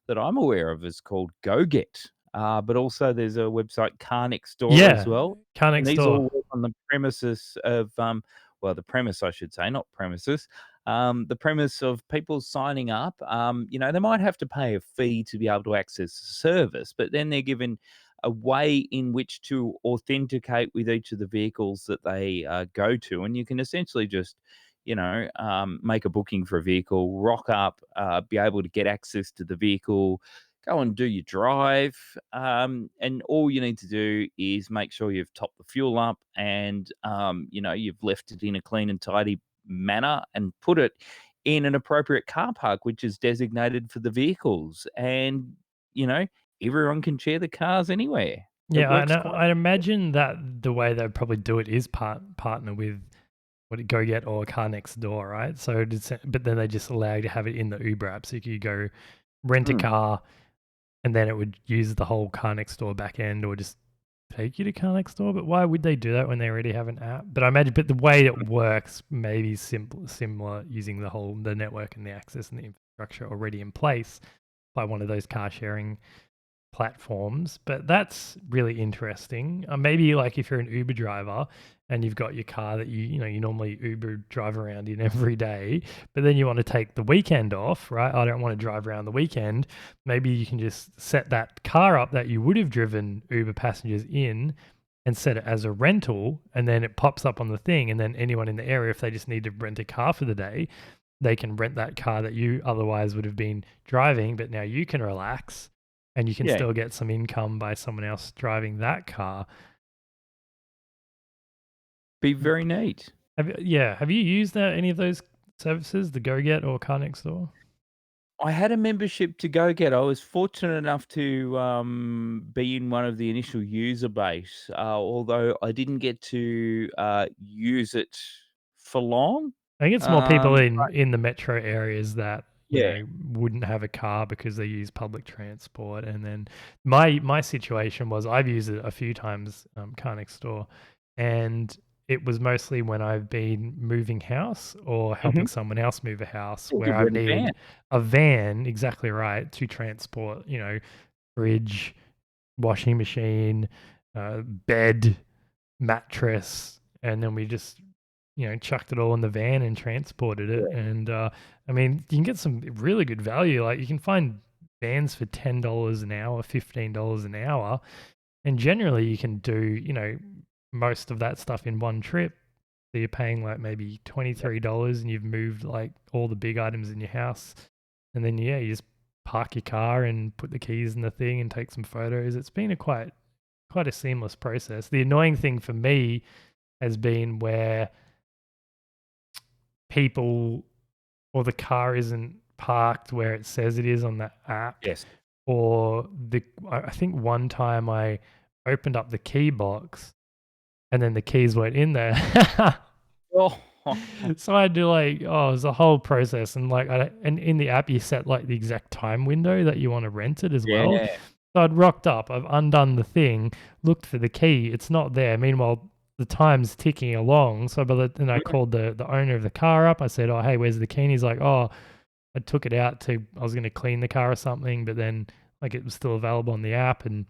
that I'm aware of is called GoGet. But also there's a website, Car Next Door, as well. Car And Next these Door. all work on the premises of, the premise, I should say, not premises. The premise of people signing up. They might have to pay a fee to be able to access the service, but then they're given a way in which to authenticate with each of the vehicles that they go to. And you can essentially just, make a booking for a vehicle, rock up, be able to get access to the vehicle, go and do your drive. And all you need to do is make sure you've topped the fuel up and, you've left it in a clean and tidy manner and put it in an appropriate car park, which is designated for the vehicles. And, everyone can share the cars anywhere. Yeah, I'd imagine that the way they'd probably do it is partner with GoGet or Car Next Door, right? So, but then they just allow you to have it in the Uber app, so you could go rent a car, and then it would use the whole Car Next Door back end, or just take you to Car Next Door. But why would they do that when they already have an app? But I imagine, but the way it works maybe similar, using the network and the access and the infrastructure already in place by one of those car sharing platforms. But that's really interesting. Maybe like if you're an Uber driver and you've got your car that you normally Uber drive around in every day, but then you want to take the weekend off, right? I don't want to drive around the weekend. Maybe you can just set that car up that you would have driven Uber passengers in and set it as a rental, and then it pops up on the thing, and then anyone in the area, if they just need to rent a car for the day, they can rent that car that you otherwise would have been driving, but now you can relax and you can Yeah. still get some income by someone else driving that car. Be very neat. Have you used any of those services, the GoGet or Car Next Door? I had a membership to GoGet. I was fortunate enough to be in one of the initial user base, although I didn't get to use it for long. I think it's more people But in the metro areas that yeah, wouldn't have a car because they use public transport. And then my situation was I've used it a few times, Car Next Door, and it was mostly when I've been moving house or helping mhm. someone else move a house Yeah, where you've I've got a van. needed a van, exactly right, to transport, fridge, washing machine, bed, mattress, and then we just chucked it all in the van and transported it. Yeah, And I mean, you can get some really good value. Like you can find vans for $10 an hour, $15 an hour, and generally you can do most of that stuff in one trip. So you're paying like maybe yeah. $23, and you've moved like all the big items in your house, and then you just park your car and put the keys in the thing and take some photos. It's been a quite a seamless process. The annoying thing for me has been where people or the car isn't parked where it says it is on the app, Yes. or I think one time I opened up the key box and then the keys weren't in there. Oh, So I had to it was a whole process, and and in the app you set like the exact time window that you want to rent it as well. yeah. So I'd rocked up, I've undone the thing, looked for the key, it's not there. Meanwhile, the time's ticking along. So then I Mhm. called the owner of the car up. I said, "Oh, hey, where's the key?" And he's like, "Oh, I took it out I was going to clean the car or something, but then like it was still available on the app." And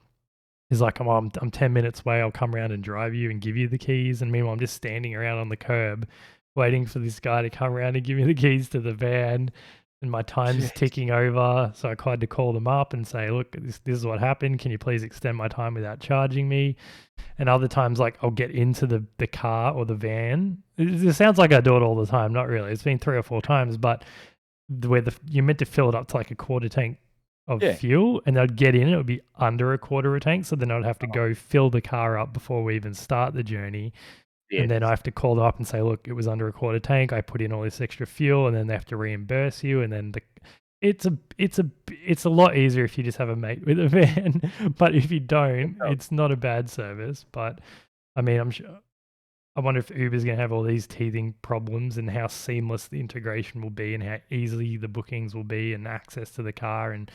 he's like, I'm 10 minutes away. I'll come around and drive you and give you the keys." And meanwhile, I'm just standing around on the curb waiting for this guy to come around and give me the keys to the van. And my time's Jeez. ticking over. So I tried to call them up and say, "Look, this is what happened. Can you please extend my time without charging me?" And other times, like I'll get into the car or the van. It sounds like I do it all the time. Not really. It's been 3 or 4 times, but where you're meant to fill it up to like a quarter tank of Yeah. fuel, and they'd get in, it would be under a quarter of a tank. So then I'd have to Oh, go fill the car up before we even start the journey. And then I yes. have to call them up and say, "Look, it was under a quarter tank. I put in all this extra fuel," and then they have to reimburse you. And then it's a lot easier if you just have a mate with a van. But if you don't, Oh, it's not a bad service. But I mean, I'm sure. I wonder if Uber's going to have all these teething problems, and how seamless the integration will be, and how easily the bookings will be, and access to the car and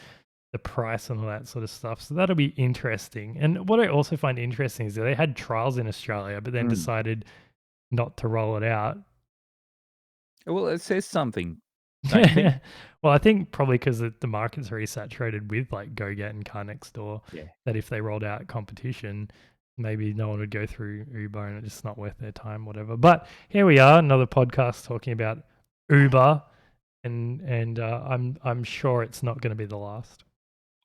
the price and all that sort of stuff. So that'll be interesting. And what I also find interesting is that they had trials in Australia, but then mm. decided not to roll it out. Well, it says something, don't you think? Well, I think probably because the market's already saturated with like GoGet and Car Next Door, Yeah. that if they rolled out competition, maybe no one would go through Uber, and it's just not worth their time, whatever. But here we are, another podcast talking about Uber, and I'm sure it's not going to be the last.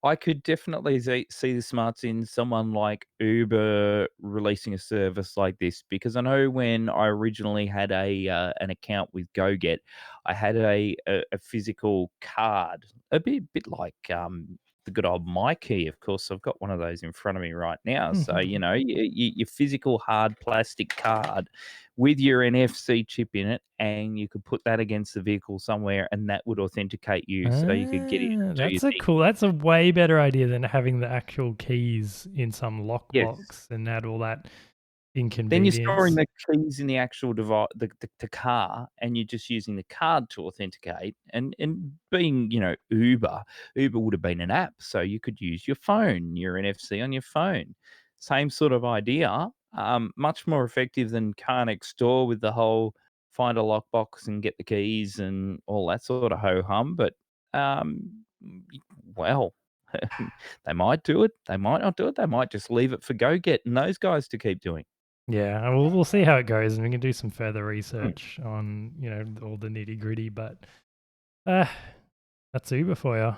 I could definitely see the smarts in someone like Uber releasing a service like this, because I know when I originally had an account with GoGet, I had a physical card, a bit like the good old MyKey. Of course, I've got one of those in front of me right now. So your physical hard plastic card with your NFC chip in it, and you could put that against the vehicle somewhere, and that would authenticate you, so you could get in and do your thing. That's a way better idea than having the actual keys in some Yes. lockbox and add all that Then you're storing inconvenience. the keys in the actual the car, and you're just using the card to authenticate. And being, Uber would have been an app, so you could use your phone, your NFC on your phone. Same sort of idea, much more effective than Car Next Door with the whole find a lockbox and get the keys and all that sort of ho-hum. But, well, they might do it, they might not do it, they might just leave it for GoGet and those guys to keep doing. Yeah, and we'll see how it goes, and we can do some further Mm. research on all the nitty gritty. But that's Uber for you.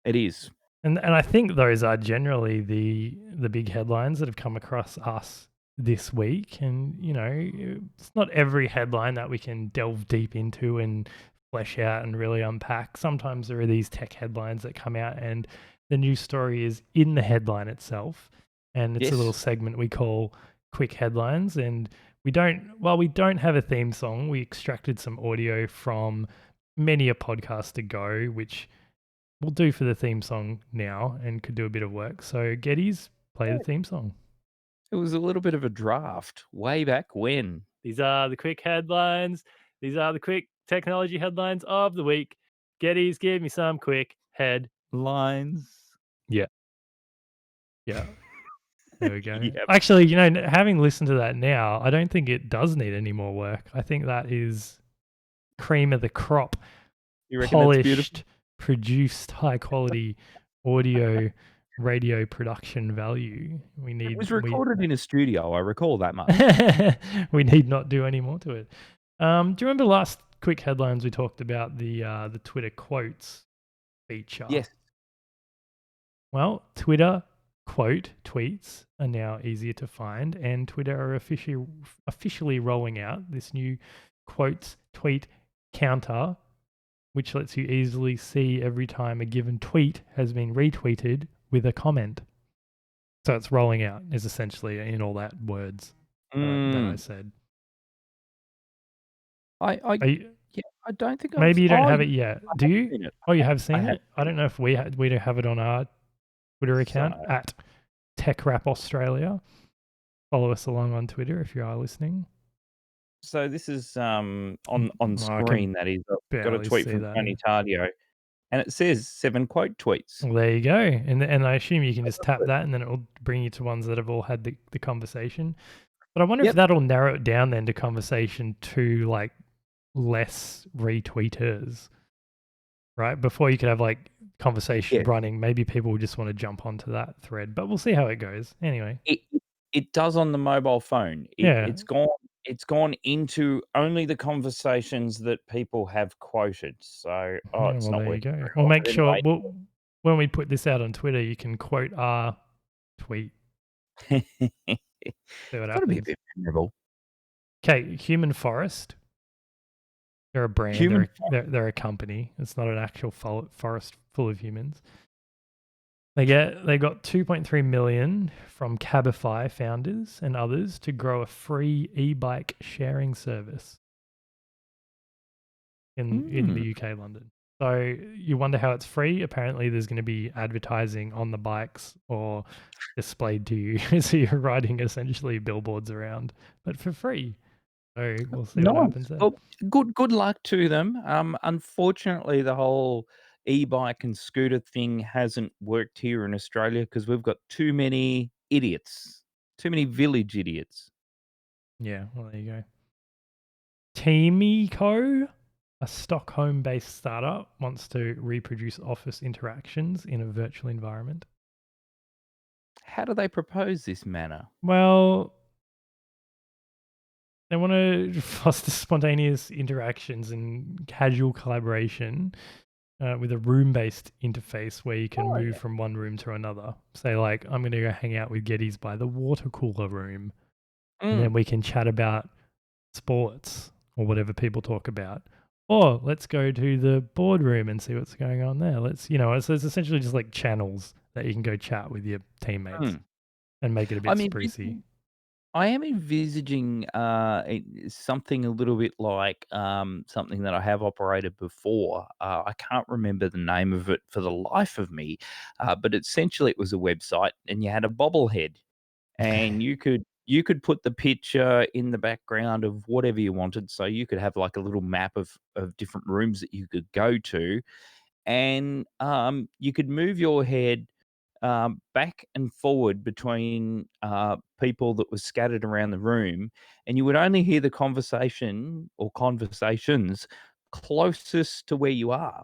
It is. And I think those are generally the big headlines that have come across us this week. And it's not every headline that we can delve deep into and flesh out and really unpack. Sometimes there are these tech headlines that come out, and the news story is in the headline itself, and it's a little Yes. segment we call quick headlines. And while we don't have a theme song, we extracted some audio from many a podcast ago, which we'll do for the theme song now and could do a bit of work. So Geddes, play the Yeah. theme song. It was a little bit of a draft way back when. These are the quick headlines. These are the quick technology headlines of the week. Geddes, give me some quick Lines. Yeah. Yeah. There we go. Yep. Actually, having listened to that now, I don't think it does need any more work. I think that is cream of the crop, You reckon that's beautiful? polished, produced, high quality audio radio production value. It was recorded in a studio. I recall that much. We need not do any more to it. Do you remember last quick headlines we talked about the Twitter quotes feature? Yes. Well, Twitter quote tweets are now easier to find, and Twitter are officially rolling out this new quotes tweet counter, which lets you easily see every time a given tweet has been retweeted with a comment. So it's rolling out is essentially in all that words that I said. I You, I don't think maybe you don't I've have it yet. Do you? seen it. Oh, you have seen have it? I don't know if we don't have it on our Twitter account So- at TechWrap Australia. Follow us along on Twitter if you are listening. So this is on I can screen. That is, I've got a barely tweet see from that. Tony Tardio, and it says 7 quote tweets. Well, there you go. And I assume you can just tap that, and then it will bring you to ones that have all had the conversation. But I wonder if that'll narrow it down then to conversation to like less retweeters, right? Before you could have like conversation running, maybe people will just want to jump onto that thread. But we'll see how it goes. Anyway, It does on the mobile phone. It's gone into only the conversations that people have quoted. So it's well, not there you working go. very We'll well, make but sure anyway. when we put this out on Twitter, you can quote our tweet. See what Got to be a happens. bit memorable. Okay, Human Forest. They're a brand. Human They're a company. It's not an actual forest full of humans. They got 2.3 million from Cabify founders and others to grow a free e-bike sharing service in the UK, London. So you wonder how it's free. Apparently, there's going to be advertising on the bikes or displayed to you, so you're riding essentially billboards around, but for free. So we'll see what happens there. Well, good luck to them. Unfortunately, the whole e-bike and scooter thing hasn't worked here in Australia because we've got too many idiots, too many village idiots. Yeah, well, there you go. Teamico, a Stockholm-based startup, wants to reproduce office interactions in a virtual environment. How do they propose this manner? Well, they want to foster spontaneous interactions and casual collaboration with a room-based interface where you can move from one room to another. Say, like, I'm going to go hang out with Geddes by the water cooler room, and then we can chat about sports or whatever people talk about. Or let's go to the boardroom and see what's going on there. So it's essentially just like channels that you can go chat with your teammates and make it a bit sprucey. I am envisaging something a little bit like something that I have operated before. I can't remember the name of it for the life of me, but essentially it was a website, and you had a bobblehead, and you could put the picture in the background of whatever you wanted. So you could have like a little map of different rooms that you could go to, and you could move your head back and forward between people that were scattered around the room, and you would only hear the conversation or conversations closest to where you are.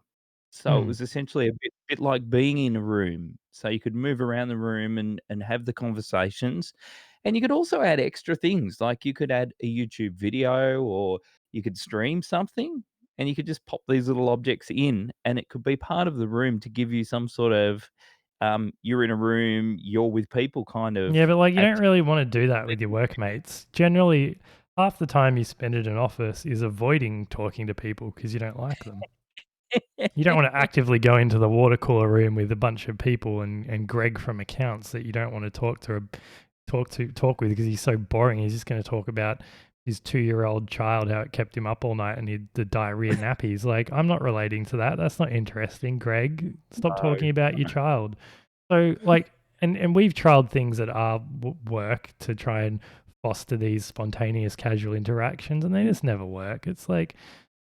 So it was essentially a bit like being in a room. So you could move around the room and have the conversations, And you could also add extra things, like you could add a YouTube video or you could stream something and you could just pop these little objects in and it could be part of the room to give you some sort of you're in a room, you're with people kind of Yeah, but like you don't activity. really want to do that with your workmates. Generally, half the time you spend in an office is avoiding talking to people because you don't like them. You don't want to actively go into the water cooler room with a bunch of people and Greg from accounts that you don't want to talk with because he's so boring. He's just going to talk about his 2-year-old child, how it kept him up all night and the diarrhea nappies. Like, I'm not relating to that. That's not interesting, Greg. Stop talking about your child. So, like, and we've tried things at our work to try and foster these spontaneous casual interactions, and they just never work. It's like,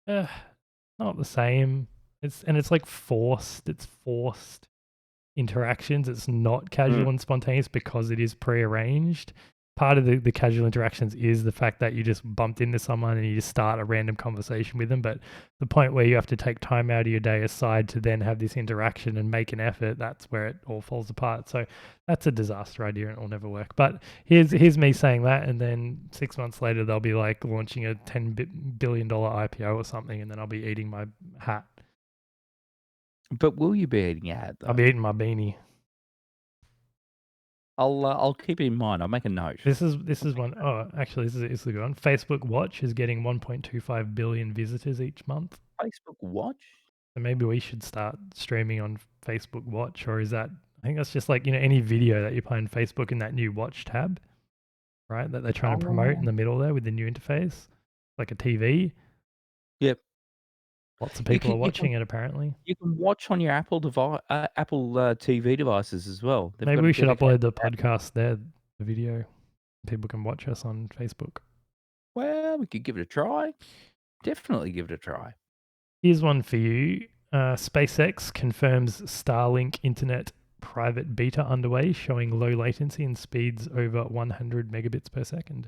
not the same. It's like forced. It's forced interactions. It's not casual and spontaneous because it is prearranged. Part of the casual interactions is the fact that you just bumped into someone and you just start a random conversation with them. But the point where you have to take time out of your day aside to then have this interaction and make an effort, that's where it all falls apart. So that's a disaster idea and it will never work. But here's me saying that, and then 6 months later they'll be like launching a $10 billion IPO or something, and then I'll be eating my hat. But will you be eating your hat though? I'll be eating my beanie. I'll keep it in mind. I'll make a note. This is one. Oh, actually, this is a good one. Facebook Watch is getting 1.25 billion visitors each month. Facebook Watch? So maybe we should start streaming on Facebook Watch, or is that? I think that's just like any video that you play on Facebook in that new Watch tab, right? That they're trying to promote in the middle there with the new interface, like a TV. Yep. Lots of people are watching it apparently. You can watch on your Apple TV devices as well. They've Maybe got a we should upload dedicated the app. podcast there, the video. People can watch us on Facebook. Well, we could give it a try. Definitely give it a try. Here's one for you. SpaceX confirms Starlink internet private beta underway, showing low latency and speeds over 100 megabits per second.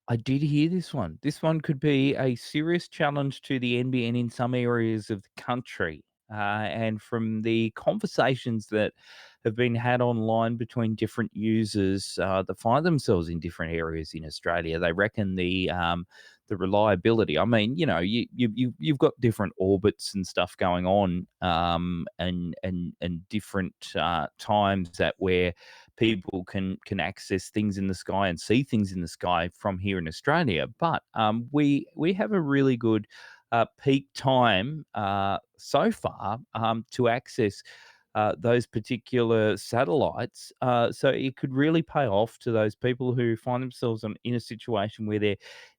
I did hear this one. This one could be a serious challenge to the NBN in some areas of the country. And from the conversations that have been had online between different users that find themselves in different areas in Australia, they reckon the reliability. I mean, you've got different orbits and stuff going on, and different times that where people can access things in the sky and see things in the sky from here in Australia. But we have a really good peak time so far to access those particular satellites. So it could really pay off to those people who find themselves in a situation where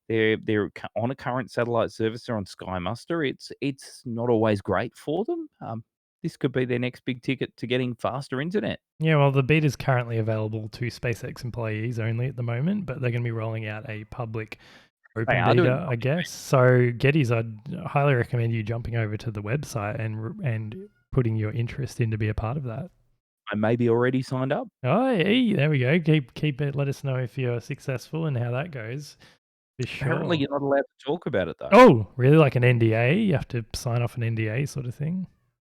they're on a current satellite service or on Sky Muster. It's not always great for them. This could be their next big ticket to getting faster internet. Yeah, well, the beta is currently available to SpaceX employees only at the moment, but they're going to be rolling out a public open beta, I guess. So, Gettys, I'd highly recommend you jumping over to the website and putting your interest in to be a part of that. I may be already signed up. Oh, hey, there we go. Keep it. Let us know if you're successful and how that goes. For sure. Apparently, you're not allowed to talk about it though. Oh, really? Like an NDA? You have to sign off an NDA sort of thing?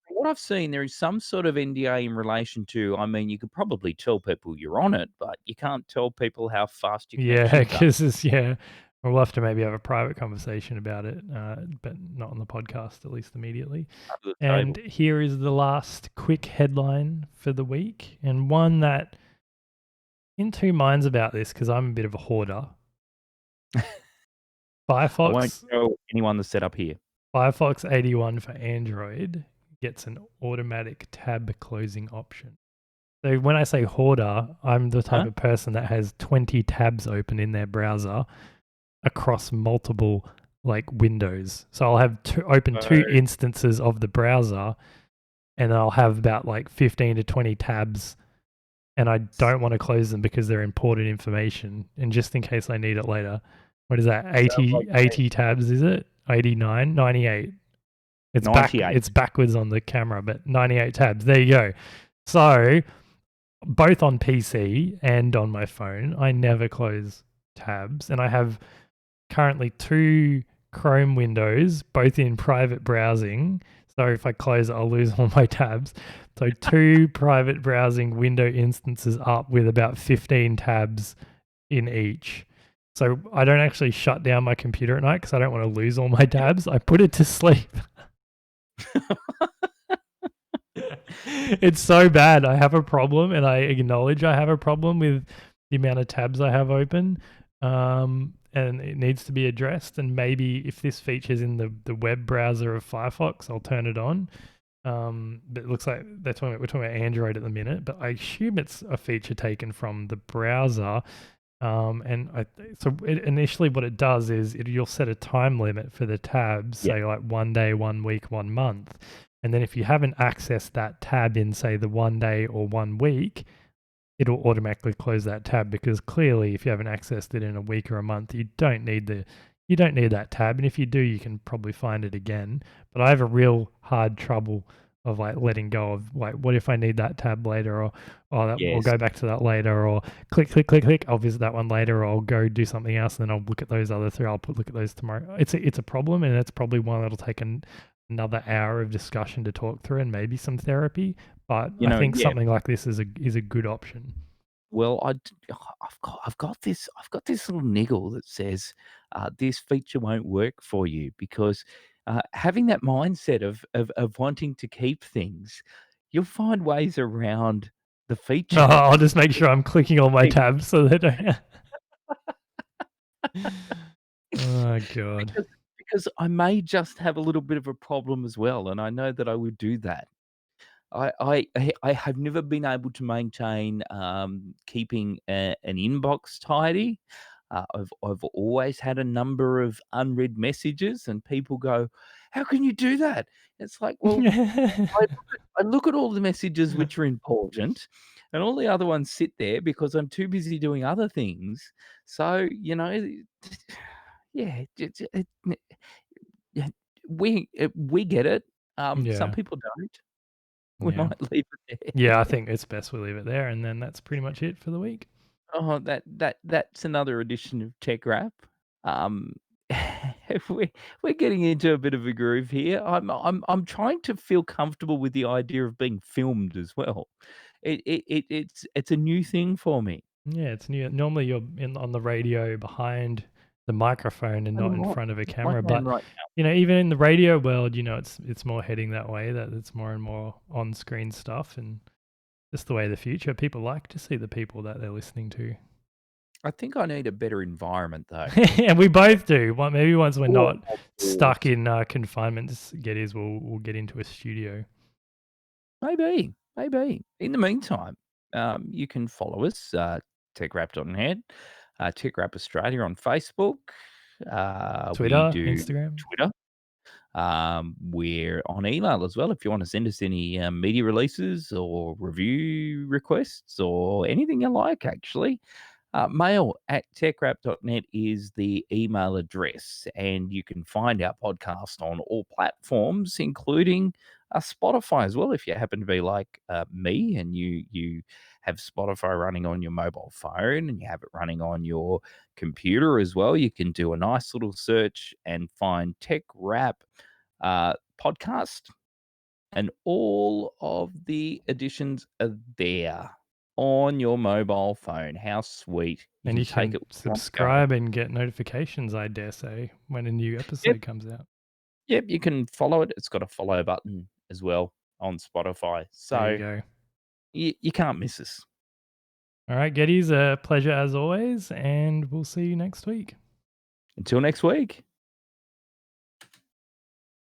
What I've seen, there is some sort of NDA in relation to, I mean, you could probably tell people you're on it, but you can't tell people how fast you can. Yeah, because we'll have to maybe have a private conversation about it, but not on the podcast, at least immediately. And here is the last quick headline for the week, and one that in two minds about this because I'm a bit of a hoarder. Firefox. I won't tell anyone the setup here. Firefox 81 for Android gets an automatic tab closing option. So when I say hoarder, I'm the type of person that has 20 tabs open in their browser across multiple windows. So I'll have two instances of the browser, and I'll have about 15 to 20 tabs, and I don't want to close them because they're important information, and just in case I need it later. What is that? 80 tabs, is it? 89? 98. It's 98. It's backwards on the camera, but 98 tabs. There you go. So both on PC and on my phone, I never close tabs, and I have currently 2 Chrome windows, both in private browsing. So if I close it, I'll lose all my tabs. So 2 private browsing window instances up with about 15 tabs in each. So I don't actually shut down my computer at night because I don't want to lose all my tabs. I put it to sleep. It's so bad. I have a problem, and I acknowledge I have a problem with the amount of tabs I have open, and it needs to be addressed. And maybe if this features in the web browser of Firefox, I'll turn it on. But it looks like we're talking about Android at the minute, but I assume it's a feature taken from the browser. Initially what it does is you'll set a time limit for the tabs, say like 1 day, 1 week, 1 month. And then if you haven't accessed that tab in, say, the 1 day or 1 week, it'll automatically close that tab, because clearly if you haven't accessed it in a week or a month, you don't need that tab. And if you do, you can probably find it again. But I have a real hard trouble of like letting go of like, what if I need that tab later, or I'll go back to that later, or click, I'll visit that one later, or I'll go do something else, and then I'll look at those other 3. Look at those tomorrow. It's a problem, and it's probably one that'll take another hour of discussion to talk through, and maybe some therapy. But I think something like this is a good option. Well, I've got this little niggle that says this feature won't work for you, because having that mindset of wanting to keep things, you'll find ways around the feature. I'll just make sure I'm clicking all my tabs so that I Oh God. Because I may just have a little bit of a problem as well, and I know that I would do that. I have never been able to maintain keeping an inbox tidy. I've always had a number of unread messages, and people go, "How can you do that?" It's like, well, I look at all the messages which are important, and all the other ones sit there because I'm too busy doing other things. So, yeah, we get it. Some people don't. We might leave it there. Yeah, I think it's best we leave it there, and then that's pretty much it for the week. Oh, that's another edition of TechWrap. We're getting into a bit of a groove here. I'm trying to feel comfortable with the idea of being filmed as well. It's a new thing for me. Yeah, it's new. Normally you're on the radio behind the microphone and not in front of a camera. But Right even in the radio world, it's more heading that way. That it's more and more on-screen stuff, and just the way of the future. People like to see the people that they're listening to. I think I need a better environment, though. And we both do. Well, maybe once we're not Of stuck in confinement, we'll get into a studio. Maybe. In the meantime, you can follow us, TechWrap.net, TechWrap Australia on Facebook. Twitter, We do Instagram. Twitter. We're on email as well. If you want to send us any media releases or review requests or anything you like, actually. Mail at techwrap.net is the email address, and you can find our podcast on all platforms, including Spotify as well. If you happen to be like me and you have Spotify running on your mobile phone and you have it running on your computer as well, you can do a nice little search and find TechWrap podcast, and all of the editions are there on your mobile phone. How sweet. And you take can it subscribe and get notifications, I dare say, when a new episode comes out. Yep, you can follow it. It's got a follow button as well on Spotify. So there you go. You can't miss us. All right, Geddies, a pleasure as always, and we'll see you next week. Until next week.